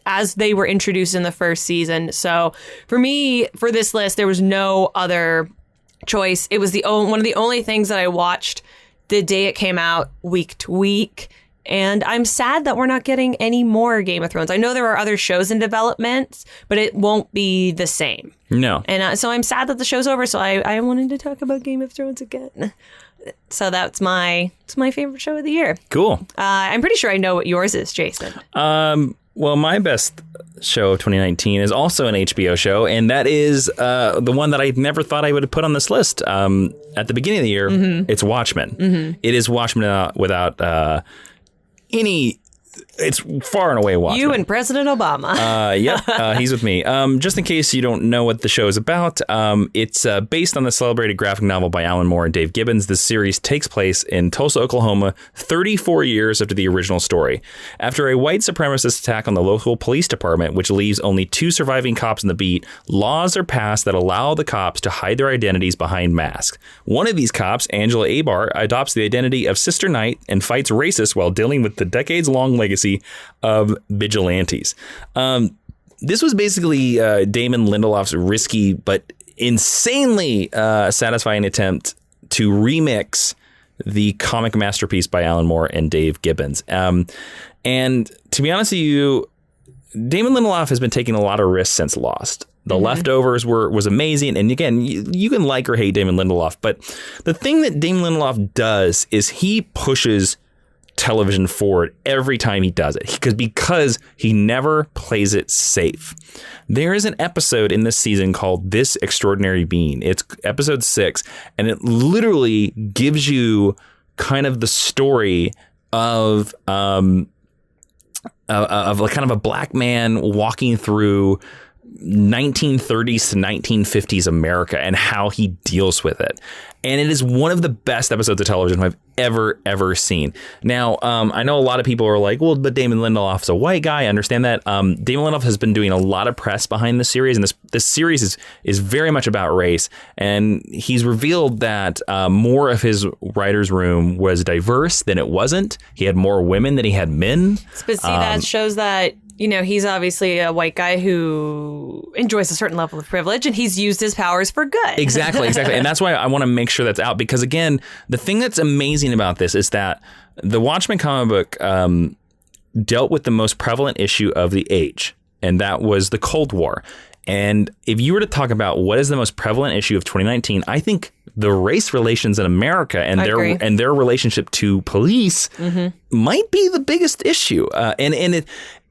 as they were introduced in the first season. So for me, for this list, there was no other choice. It was one of the only things that I watched the day it came out, week to week. And I'm sad that we're not getting any more Game of Thrones. I know there are other shows in development, but it won't be the same. No. And so I'm sad that the show's over. So I wanted to talk about Game of Thrones again. So it's my favorite show of the year. Cool. I'm pretty sure I know what yours is, Jason. Well, my best show of 2019 is also an HBO show, and that is the one that I never thought I would have put on this list. At the beginning of the year, It's Watchmen. It is Watchmen without any. It's far and away Watchmen. You and President Obama. Yep, he's with me. Just in case you don't know what the show is about, it's based on the celebrated graphic novel by Alan Moore and Dave Gibbons. This series takes place in Tulsa, Oklahoma, 34 years after the original story. After a white supremacist attack on the local police department, which leaves only 2 surviving cops on the beat, laws are passed that allow the cops to hide their identities behind masks. One of these cops, Angela Abar, adopts the identity of Sister Night and fights racists while dealing with the decades-long legacy of vigilantes. This was basically Damon Lindelof's risky but insanely satisfying attempt to remix the comic masterpiece by Alan Moore and Dave Gibbons. And to be honest with you, Damon Lindelof has been taking a lot of risks since Lost. The Leftovers was amazing. And again, you can like or hate Damon Lindelof, but the thing that Damon Lindelof does is he pushes television forward every time he does it because he never plays it safe. There is an episode in this season called This Extraordinary Being. It's episode 6, and it literally gives you kind of the story of kind of a black man walking through 1930s to 1950s America and how he deals with it. And it is one of the best episodes of television I've ever seen. Now, I know a lot of people are like, well, but Damon Lindelof's a white guy. I understand that. Damon Lindelof has been doing a lot of press behind the series, and this series is very much about race. And he's revealed that more of his writer's room was diverse than it wasn't. He had more women than he had men. But see, that shows that he's obviously a white guy who enjoys a certain level of privilege, and he's used his powers for good. Exactly. And that's why I want to make sure that's out, because, again, the thing that's amazing about this is that the Watchmen comic book dealt with the most prevalent issue of the age, and that was the Cold War. And if you were to talk about what is the most prevalent issue of 2019, I think the race relations in America and their relationship to police might be the biggest issue. And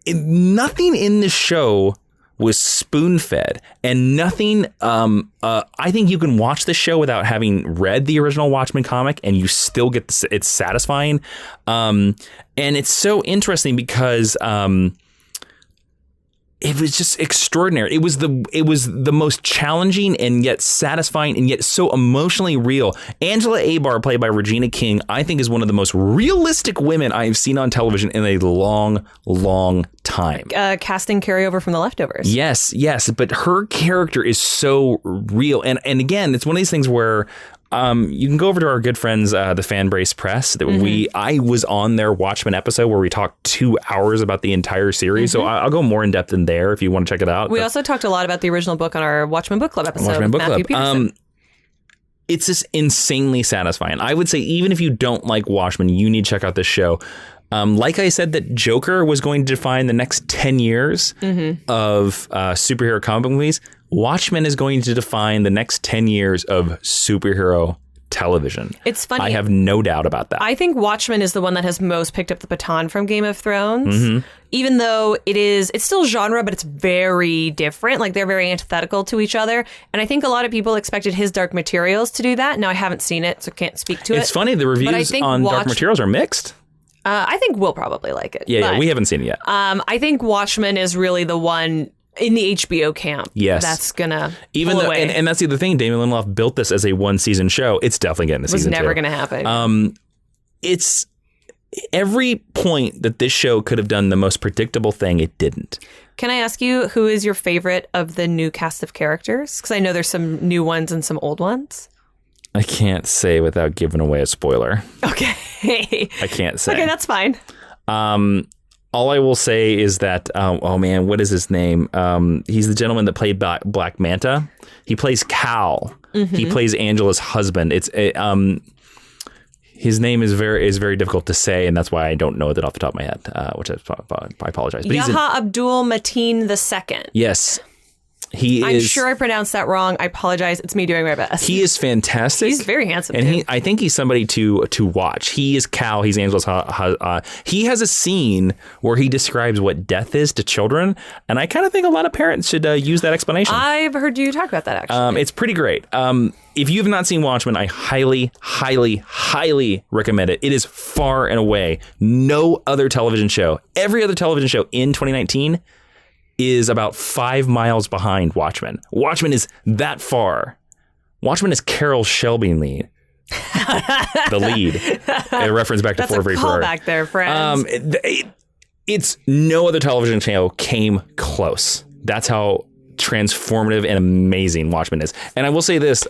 nothing in this show was spoon-fed, and nothing. I think you can watch this show without having read the original Watchmen comic, and you still get it's satisfying. And it's so interesting because it was just extraordinary. It was the most challenging and yet satisfying and yet so emotionally real. Angela Abar, played by Regina King, I think is one of the most realistic women I have seen on television in a long, long time. Casting carryover from The Leftovers. Yes. But her character is so real. And again, it's one of these things where you can go over to our good friends, the Fanbrace Press. That I was on their Watchmen episode where we talked 2 hours about the entire series. So I'll go more in depth in there if you want to check it out. We also talked a lot about the original book on our Watchmen Book Club episode. Watchmen Book Matthew Club. Peterson. It's just insanely satisfying. I would say even if you don't like Watchmen, you need to check out this show. Like I said, that Joker was going to define the next 10 years of superhero comic movies. Watchmen is going to define the next 10 years of superhero television. It's funny. I have no doubt about that. I think Watchmen is the one that has most picked up the baton from Game of Thrones, even though it's still genre, but it's very different. Like, they're very antithetical to each other. And I think a lot of people expected his Dark Materials to do that. Now, I haven't seen it, so can't speak to it. It's funny. The reviews on Dark Materials are mixed. I think we'll probably like it. Yeah, we haven't seen it yet. I think Watchmen is really the one in the HBO camp. Yes. That's gonna even pull though, away. and that's the other thing. Damien Lindelof built this as a 1-season show. It's definitely getting a season 2. It was never going to happen. It's every point that this show could have done the most predictable thing, it didn't. Can I ask you, who is your favorite of the new cast of characters? Because I know there's some new ones and some old ones. I can't say without giving away a spoiler. Okay. I can't say. Okay, that's fine. All I will say is that, what is his name? He's the gentleman that played Black Manta. He plays Cal. He plays Angela's husband. His name is very difficult to say, and that's why I don't know that off the top of my head, which I apologize. But Yaha Abdul Mateen II. Yes. I'm sure I pronounced that wrong. I apologize. It's me doing my best. He is fantastic. He's very handsome, and I think he's somebody to watch. He is Cal. He's Angela's. He has a scene where he describes what death is to children, and I kind of think a lot of parents should use that explanation. I've heard you talk about that, actually. It's pretty great. If you have not seen Watchmen, I highly, highly, highly recommend it. It is far and away no other television show. Every other television show in 2019 is about 5 miles behind Watchmen. Watchmen is that far. Watchmen is Carol Shelby lead. The lead. A reference back to That's V Ferrari. That's a callback there, friends. It's no other television channel came close. That's how transformative and amazing Watchmen is. And I will say this,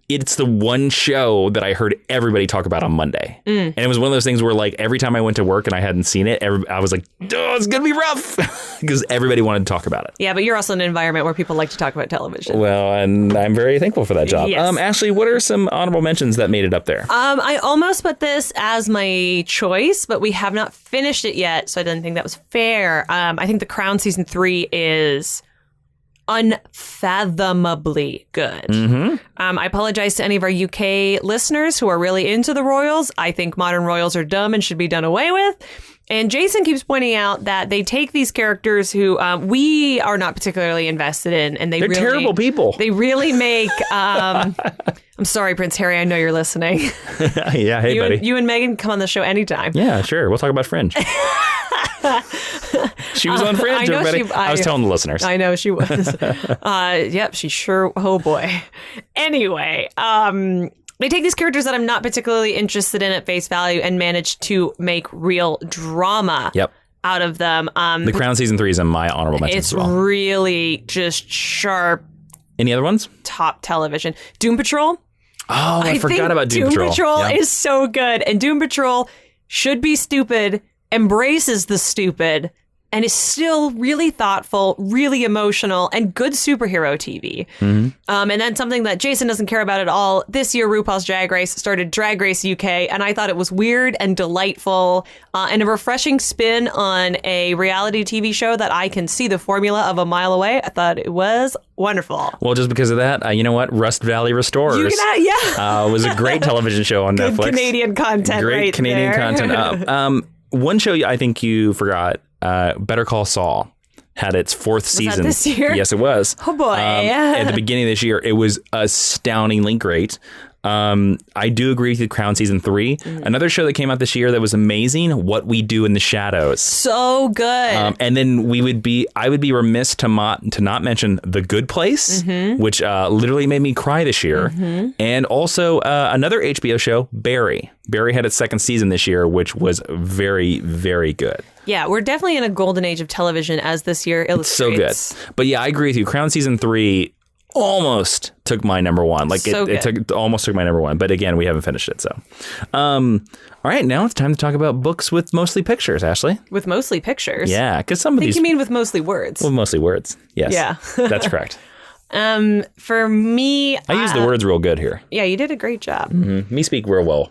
it's the one show that I heard everybody talk about on Monday. And it was one of those things where, like, every time I went to work and I hadn't seen it, I was like, oh, it's going to be rough, because everybody wanted to talk about it. Yeah, but you're also in an environment where people like to talk about television. Well, and I'm very thankful for that job. Yes. Ashley, what are some honorable mentions that made it up there? I almost put this as my choice, but we have not finished it yet, so I didn't think that was fair. I think The Crown Season 3 is unfathomably good. I apologize to any of our UK listeners who are really into the royals. I think modern royals are dumb and should be done away with. And Jason keeps pointing out that they take these characters who we are not particularly invested in, and they're terrible people. They really make. I'm sorry, Prince Harry. I know you're listening. Yeah, hey, buddy. You and Meghan come on the show anytime. Yeah, sure. We'll talk about Fringe. She was on Fringe, everybody. I was telling the listeners. I know she was. Yep, she sure. Oh boy. Anyway, they take these characters that I'm not particularly interested in at face value and manage to make real drama. Out of them. The Crown Season 3 is in my honorable mentions as well. It's really just sharp. Any other ones? Top television. Doom Patrol. Oh, I forgot about Doom Patrol. Doom Patrol is so good, and Doom Patrol should be stupid, embraces the stupid, and is still really thoughtful, really emotional, and good superhero TV. And then something that Jason doesn't care about at all. This year, RuPaul's Drag Race started Drag Race UK, and I thought it was weird and delightful and a refreshing spin on a reality TV show that I can see the formula of a mile away. I thought it was wonderful. Well, just because of that, you know what? Rust Valley Restorers was a great television show on Good Netflix. Canadian content, Great Canadian content. One show I think you forgot, Better Call Saul, had its fourth season. That this year? Yes, it was. Oh boy! At the beginning of this year, it was astoundingly great. I do agree with you, Crown Season 3. Another show that came out this year that was amazing, What We Do in the Shadows. So good. And then I would be remiss to not mention The Good Place, which literally made me cry this year. And also another HBO show, Barry. Barry had its second season this year, which was very, very good. Yeah, we're definitely in a golden age of television, as this year illustrates. So good. But yeah, I agree with you. Crown Season 3 almost took my number one. Like it almost took my number one. But again, we haven't finished it. So, all right, now it's time to talk about books with mostly pictures, Ashley. With mostly pictures? Yeah, because some of these... I think you mean with mostly words. Well, mostly words. Yes. Yeah. That's correct. For me... I use the words real good here. Yeah, you did a great job. Me speak real well.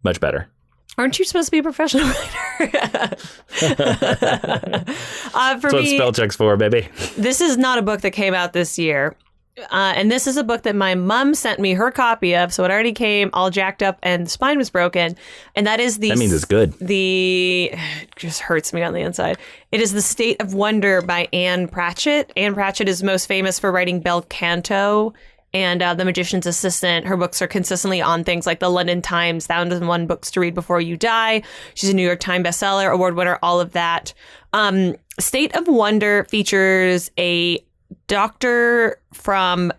Much better. Aren't you supposed to be a professional writer? That's what spell check's for, baby. This is not a book that came out this year. And this is a book that my mom sent me her copy of. So it already came all jacked up and the spine was broken. And that is That means it's good. It just hurts me on the inside. It is The State of Wonder by Anne Pratchett. Anne Pratchett is most famous for writing Bel Canto and The Magician's Assistant. Her books are consistently on things like the London Times, 1,001 Books to Read Before You Die. She's a New York Times bestseller, award winner, all of that. State of Wonder features a doctor from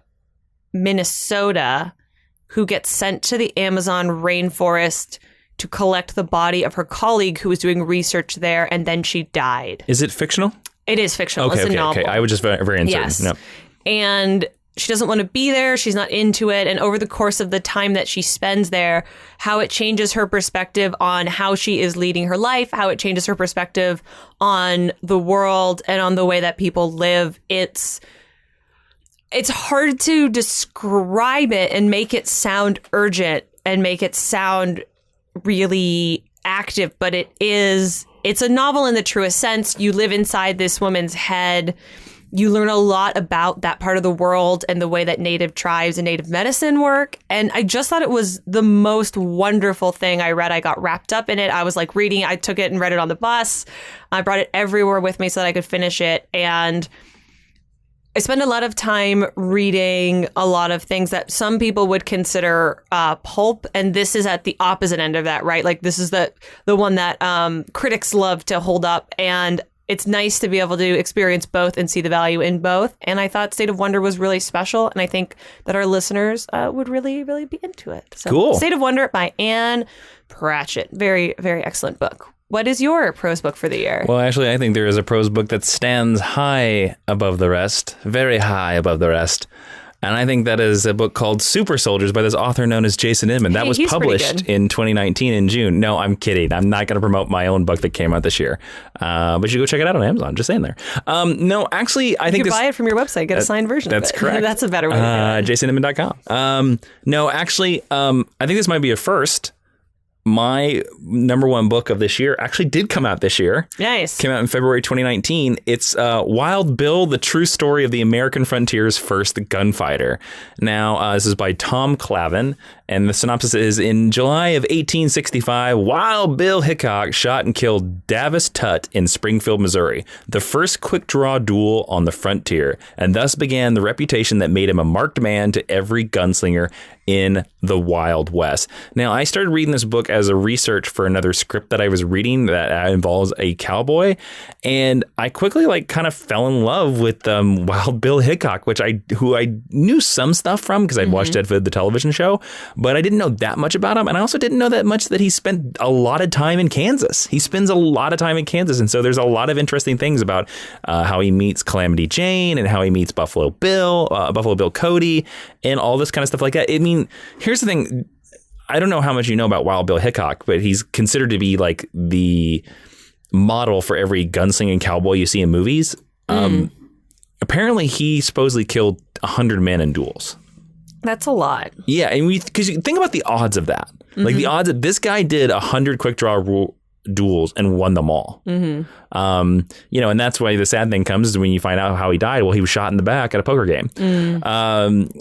Minnesota who gets sent to the Amazon rainforest to collect the body of her colleague who was doing research there, and then she died. Is it fictional? It is fictional. It's a novel. Okay. I was just very uncertain. Yes. No. And she doesn't want to be there. She's not into it. And over the course of the time that she spends there, how it changes her perspective on how she is leading her life, how it changes her perspective on the world and on the way that people live. It's hard to describe it and make it sound urgent and make it sound really active, but it's a novel in the truest sense. You live inside this woman's head. You learn a lot about that part of the world and the way that native tribes and native medicine work. And I just thought it was the most wonderful thing I read. I got wrapped up in it. I was like reading. I took it and read it on the bus. I brought it everywhere with me so that I could finish it. And I spend a lot of time reading a lot of things that some people would consider pulp. And this is at the opposite end of that, right? Like this is the one that critics love to hold up. And it's nice to be able to experience both and see the value in both. And I thought State of Wonder was really special. And I think that our listeners would really, really be into it. So, cool. State of Wonder by Anne Pratchett. Very, very excellent book. What is your prose book for the year? Well, actually, I think there is a prose book that stands high above the rest, very high above the rest. And I think that is a book called Super Soldiers by this author known as Jason Inman. That was published in 2019 in June. No, I'm kidding. I'm not going to promote my own book that came out this year. But you go check it out on Amazon. Just saying there. No, actually, I think you buy it from your website. Get a signed version of it. That's correct. That's a better way to do it. JasonInman.com. No, actually, I think this might be a first. My number one book of this year actually did come out this year. Nice. Came out in February 2019. It's Wild Bill, The True Story of the American Frontier's First Gunfighter. Now, this is by Tom Clavin, and the synopsis is, in July of 1865, Wild Bill Hickok shot and killed Davis Tutt in Springfield, Missouri, the first quick-draw duel on the frontier, and thus began the reputation that made him a marked man to every gunslinger in the Wild West. Now, I started reading this book as a research for another script that I was reading that involves a cowboy, and I quickly kind of fell in love with Wild Bill Hickok, who I knew some stuff from because I'd watched Ed Wood, the television show, but I didn't know that much about him, and I also didn't know that much that he spent a lot of time in Kansas. He spends a lot of time in Kansas, and so there's a lot of interesting things about how he meets Calamity Jane and how he meets Buffalo Bill Cody, and all this kind of stuff like that. I mean, here's the thing. I don't know how much you know about Wild Bill Hickok, but he's considered to be like the model for every gunslinging cowboy you see in movies. Apparently, he supposedly killed 100 men in duels. That's a lot. Yeah, and because you think about the odds of that. Like the odds that this guy did 100 quick draw duels and won them all. And that's why the sad thing comes is when you find out how he died. Well, he was shot in the back at a poker game.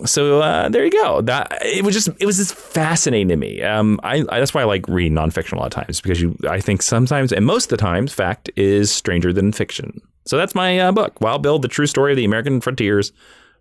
So there you go. It was just fascinating to me. That's why I like reading nonfiction a lot of times, because I think sometimes, and most of the times, fact is stranger than fiction. So that's my book, Wild Bill: The True Story of the American Frontier's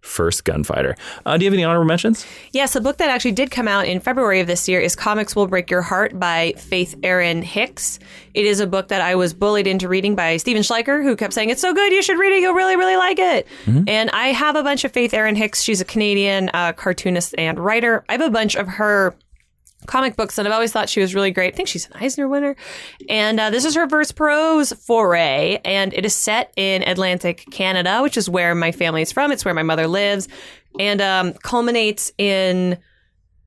First Gunfighter. Do you have any honorable mentions? Yes, a book that actually did come out in February of this year is Comics Will Break Your Heart by Faith Erin Hicks. It is a book that I was bullied into reading by Stephen Schleicher, who kept saying, it's so good, you should read it, you'll really, really like it. And I have a bunch of Faith Erin Hicks. She's a Canadian cartoonist and writer. I have a bunch of her comic books, and I've always thought she was really great. I think she's an Eisner winner. And this is her verse prose foray, and it is set in Atlantic Canada, which is where my family is from. It's where my mother lives, and culminates in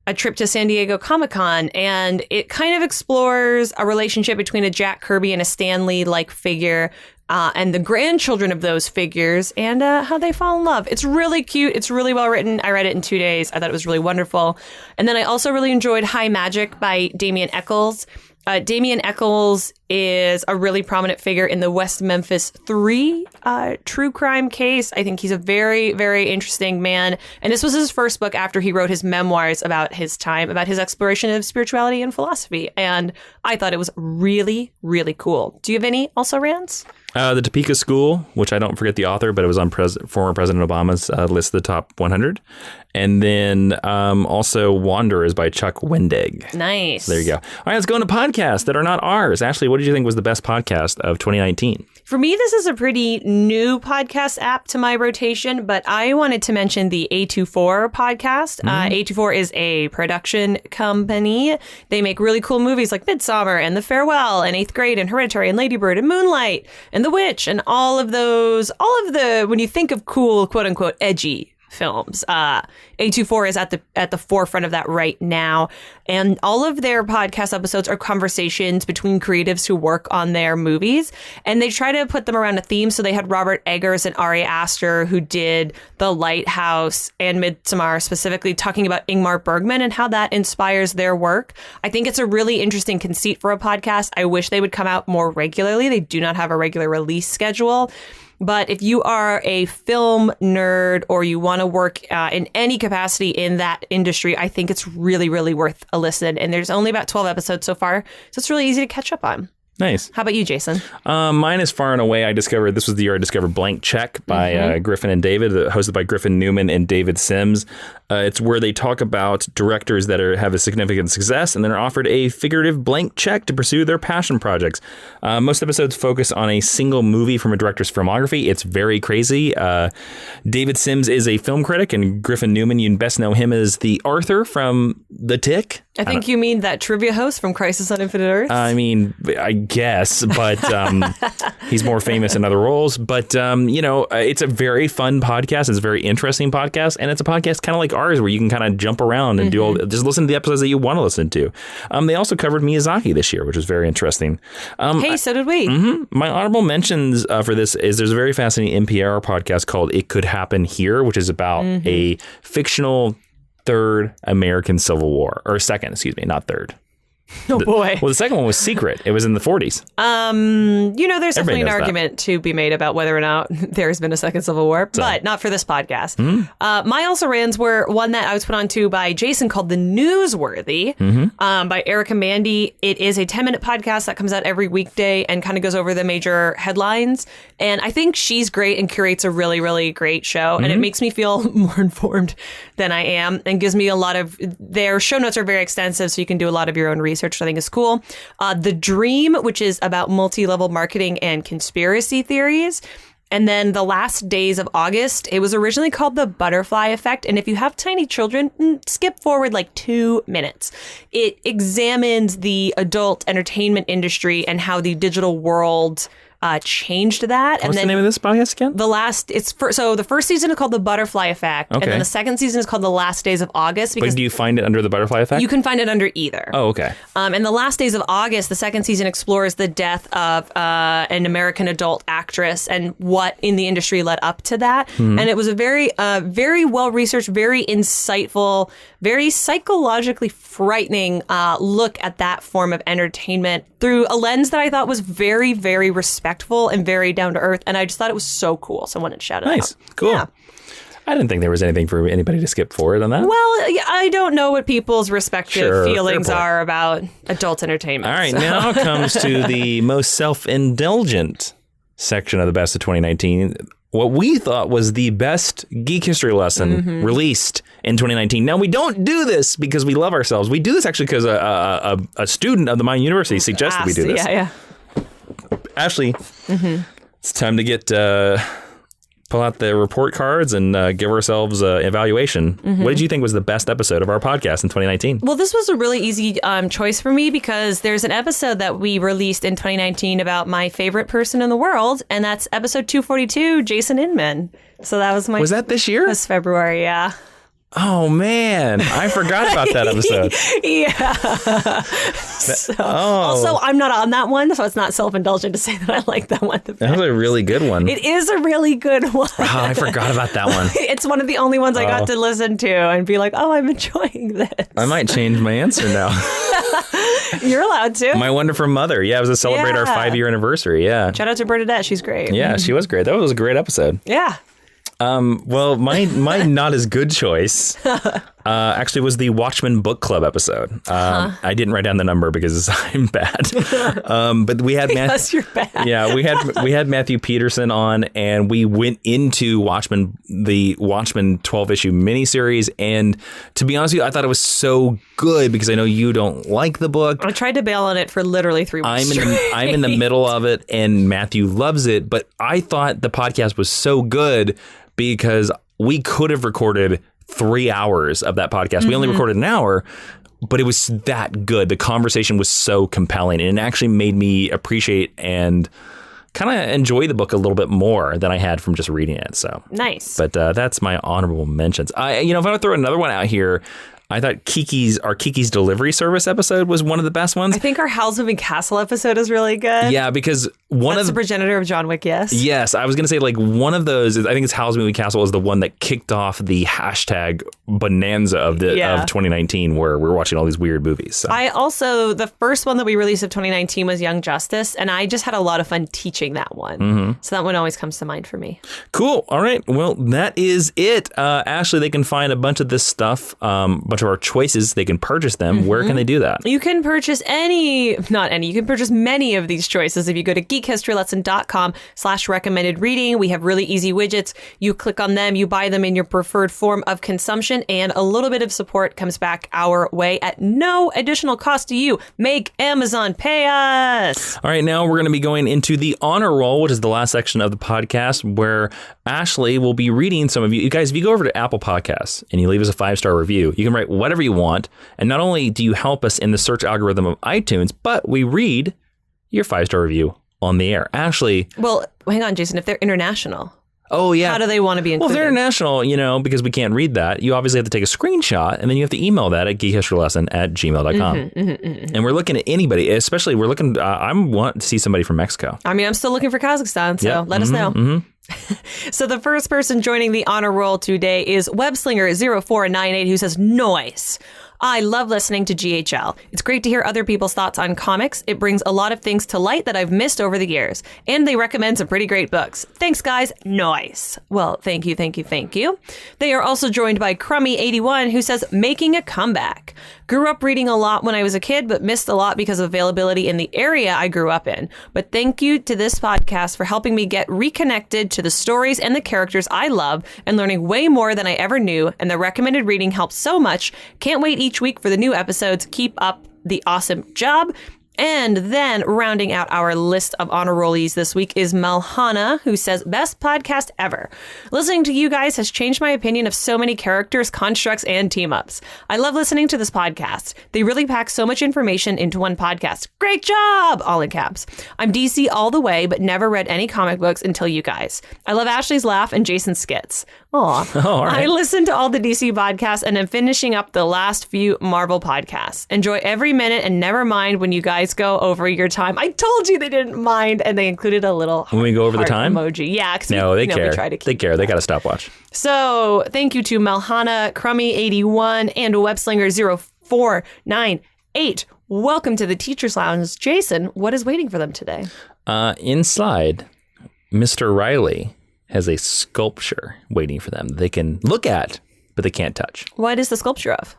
a trip to San Diego Comic-Con, and it kind of explores a relationship between a Jack Kirby and a Stan Lee-like figure, and the grandchildren of those figures, and how they fall in love. It's really cute. It's really well written. I read it in 2 days. I thought it was really wonderful. And then I also really enjoyed High Magic by Damien Echols. Damien Echols is a really prominent figure in the West Memphis 3 true crime case. I think he's a very, very interesting man. And this was his first book after he wrote his memoirs about his time, about his exploration of spirituality and philosophy. And I thought it was really, really cool. Do you have any also rants? The Topeka School, which I don't forget the author, but it was on former President Obama's list of the top 100. And then also Wanderers by Chuck Wendig. Nice. There you go. All right, let's go into podcasts that are not ours. Ashley, what did you think was the best podcast of 2019? For me, this is a pretty new podcast app to my rotation, but I wanted to mention the A24 podcast. A24 is a production company. They make really cool movies like Midsommar and The Farewell and 8th Grade and Hereditary and Lady Bird and Moonlight and The Witch and all of the, when you think of cool, quote unquote, edgy films, A24 is at the forefront of that right now. And all of their podcast episodes are conversations between creatives who work on their movies. And they try to put them around a theme. So they had Robert Eggers and Ari Aster, who did The Lighthouse and Midsommar, specifically talking about Ingmar Bergman and how that inspires their work. I think it's a really interesting conceit for a podcast. I wish they would come out more regularly. They do not have a regular release schedule. But if you are a film nerd or you want to work in any capacity in that industry, I think it's really, really worth a listen. And there's only about 12 episodes so far, so it's really easy to catch up on. Nice. How about you, Jason? Mine is far and away. This was the year I discovered Blank Check by Griffin and David, hosted by Griffin Newman and David Sims. It's where they talk about directors that have a significant success and then are offered a figurative blank check to pursue their passion projects. Most episodes focus on a single movie from a director's filmography. It's very crazy. David Sims is a film critic, and Griffin Newman, you best know him as the Arthur from The Tick. I think you mean that trivia host from Crisis on Infinite Earths? I mean, I guess, but he's more famous in other roles. But, it's a very fun podcast. It's a very interesting podcast. And it's a podcast kind of like ours, where you can kind of jump around and do just listen to the episodes that you want to listen to. They also covered Miyazaki this year, which was very interesting. Hey, so did we. My honorable mentions for this is there's a very fascinating NPR podcast called It Could Happen Here, which is about a fictional third American Civil War, or second, excuse me, not third. Oh, boy. Well, the second one was secret. It was in the 40s. There's definitely an argument to be made about whether or not there's been a second Civil War, but not for this podcast. My also rans were one that I was put on to by Jason called The Newsworthy by Erica Mandy. It is a 10-minute podcast that comes out every weekday and kind of goes over the major headlines. And I think she's great and curates a really, really great show. And it makes me feel more informed than I am and gives me a lot of, their show notes are very extensive, so you can do a lot of your own research, which I think is cool. The Dream, which is about multi-level marketing and conspiracy theories. And then The Last Days of August. It was originally called The Butterfly Effect. And if you have tiny children, skip forward like 2 minutes. It examines the adult entertainment industry and how the digital world changed that. What's the name of this podcast again? So the first season is called The Butterfly Effect. Okay. And then the second season is called The Last Days of August. But do you find it under The Butterfly Effect? You can find it under either. Oh, okay. And The Last Days of August, the second season explores the death of an American adult actress and what in the industry led up to that. And it was a very well-researched, very insightful, very psychologically frightening look at that form of entertainment through a lens that I thought was very, very respectful and very down to earth. And I just thought it was so cool. So I wanted to shout it out. Nice. Cool. Yeah. I didn't think there was anything for anybody to skip forward on that. Well, I don't know what people's respective feelings are about adult entertainment. All right. Now comes to the most self-indulgent section of the best of 2019. What we thought was the best geek history lesson released in 2019. Now, we don't do this because we love ourselves. We do this actually because a student of the Mine University suggested we do this. Yeah. Ashley, it's time to pull out the report cards and give ourselves an evaluation. What did you think was the best episode of our podcast in 2019? Well, this was a really easy choice for me because there's an episode that we released in 2019 about my favorite person in the world, and that's episode 242, Jason Inman. So that was Was that this year? It was February, yeah. Oh, man. I forgot about that episode. Yeah. Also, I'm not on that one, so it's not self-indulgent to say that I like that one the best. That was a really good one. It is a really good one. Oh, I forgot about that one. It's one of the only ones I got to listen to and be like, oh, I'm enjoying this. I might change my answer now. You're allowed to. My Wonderful Mother. Yeah, it was to celebrate our 5-year anniversary. Yeah. Shout out to Bernadette. She's great. Yeah, she was great. That was a great episode. Yeah. Well, my not as good choice actually was the Watchmen book club episode. I didn't write down the number because I'm bad. But we had because you're bad. Yeah, we had Matthew Peterson on, and we went into Watchmen, the Watchmen 12-issue miniseries. And to be honest with you, I thought it was so good because I know you don't like the book. I tried to bail on it for literally 3 weeks. I'm in the middle of it, and Matthew loves it. But I thought the podcast was so good because we could have recorded 3 hours of that podcast. We only recorded an hour, but it was that good. The conversation was so compelling, and it actually made me appreciate and kind of enjoy the book a little bit more than I had from just reading it. So nice. But that's my honorable mentions. If I want to throw another one out here, I thought Kiki's delivery service episode was one of the best ones. I think our Howl's Moving Castle episode is really good. Yeah, because that's the progenitor of John Wick, yes. Yes, I was going to say like one of those, I think it's Howl's Moving Castle is the one that kicked off the hashtag bonanza of 2019 where we're watching all these weird movies. So. The first one that we released of 2019 was Young Justice, and I just had a lot of fun teaching that one. So that one always comes to mind for me. Cool. All right. Well, that is it. Ashley, they can find a bunch of this stuff, bunch of our choices. They can purchase them. Where can they do that? You can purchase you can purchase many of these choices if you go to geekhistorylesson.com/recommended reading. We have really easy widgets. You click on them, you buy them in your preferred form of consumption, and a little bit of support comes back our way at no additional cost to you. Make Amazon pay us. All right, now we're going to be going into the honor roll, which is the last section of the podcast where Ashley will be reading some of you. You guys, if you go over to Apple Podcasts and you leave us a 5-star review, you can write whatever you want. And not only do you help us in the search algorithm of iTunes, but we read your 5-star review on the air. Ashley. Well, hang on, Jason. If they're international. Oh, yeah. How do they want to be included? Well, if they're international, because we can't read that, you obviously have to take a screenshot and then you have to email that at geekhistorylesson@gmail.com. And we're looking at anybody, especially I want to see somebody from Mexico. I mean, I'm still looking for Kazakhstan, so let us know. So the first person joining the honor roll today is Webslinger0498, who says, "Noise. I love listening to GHL. It's great to hear other people's thoughts on comics. It brings a lot of things to light that I've missed over the years. And they recommend some pretty great books. Thanks, guys. Nice." Well, thank you. They are also joined by Crummy81, who says, "Making a comeback. Grew up reading a lot when I was a kid, but missed a lot because of availability in the area I grew up in. But thank you to this podcast for helping me get reconnected to the stories and the characters I love and learning way more than I ever knew. And the recommended reading helps so much. Can't wait each week for the new episodes. Keep up the awesome job." And then rounding out our list of honor rollees this week is Malhana, who says, best podcast ever. Listening to you guys has changed my opinion of so many characters, constructs, and team-ups. I love listening to this podcast. They really pack so much information into one podcast. Great job! All in caps. I'm DC all the way, but never read any comic books until you guys. I love Ashley's laugh and Jason's skits. Aw. All right. I listen to all the DC podcasts and am finishing up the last few Marvel podcasts. Enjoy every minute and never mind when you guys go over your time. I told you they didn't mind, and they included a little when we go over the time emoji. Yeah, no, they care. We try to keep they care. They got a stopwatch. So thank you to Melhana, Crummy81, and Webslinger0498. Welcome to the Teacher's Lounge. Jason, what is waiting for them today? Inside, Mr. Riley has a sculpture waiting for them. They can look at, but they can't touch. What is the sculpture of?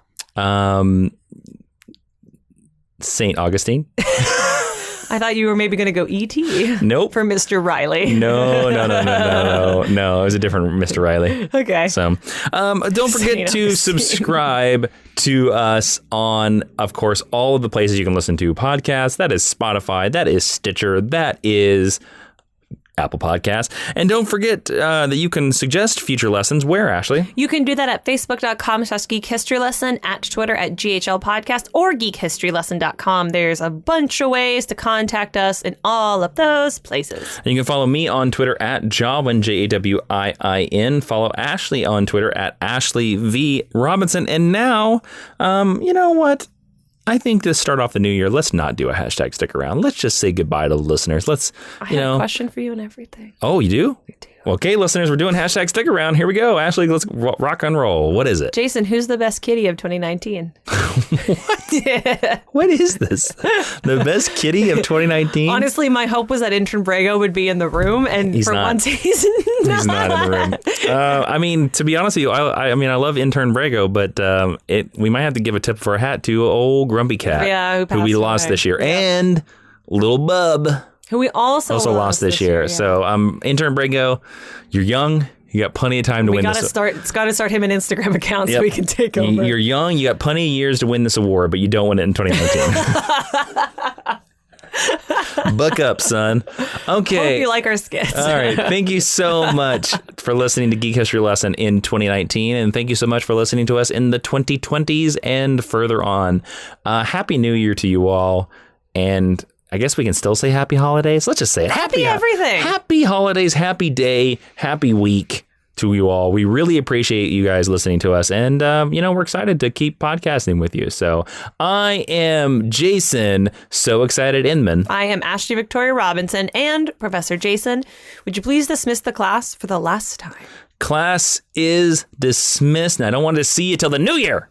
St. Augustine. I thought you were maybe going to go E.T. Nope. For Mr. Riley. No. It was a different Mr. Riley. Okay. So don't forget to subscribe to us on, of course, all of the places you can listen to podcasts. That is Spotify. That is Stitcher. That is Apple Podcasts. And don't forget that you can suggest future lessons. Where, Ashley? You can do that at facebook.com/geekhistorylesson, at Twitter at GHL Podcast, or geekhistorylesson.com. There's a bunch of ways to contact us in all of those places. And you can follow me on Twitter at Jawiin, Jawiin. Follow Ashley on Twitter at Ashley V Robinson. And now, you know what? I think to start off the new year, let's not do a hashtag stick around. Let's just say goodbye to the listeners. I have a question for you and everything. Oh, you do? I do. Okay, listeners, we're doing hashtag stick around. Here we go. Ashley, let's rock and roll. What is it? Jason, who's the best kitty of 2019? What? What is this? The best kitty of 2019? Honestly, my hope was that intern Brago would be in the room, and he's for not. once he's not. He's not in the room. I mean, to be honest with you, I love intern Brago, but we might have to give a tip for a hat to old Grumpy Cat, who we lost this year, and Little Bub, who we also lost this year. Yeah. So, intern Brago, you're young. You got plenty of time to win this. It's got to start him an Instagram account so we can take over. You're young. You got plenty of years to win this award, but you don't win it in 2019. Buck up, son. Okay. Hope you like our skits. All right. Thank you so much for listening to Geek History Lesson in 2019. And thank you so much for listening to us in the 2020s and further on. Happy New Year to you all. And I guess we can still say happy holidays. Let's just say it. Happy everything. Happy holidays, happy day, happy week to you all. We really appreciate you guys listening to us. And, we're excited to keep podcasting with you. So I am Jason, so excited Inman. I am Ashley Victoria Robinson. And Professor Jason, would you please dismiss the class for the last time? Class is dismissed. And I don't want to see you till the new year.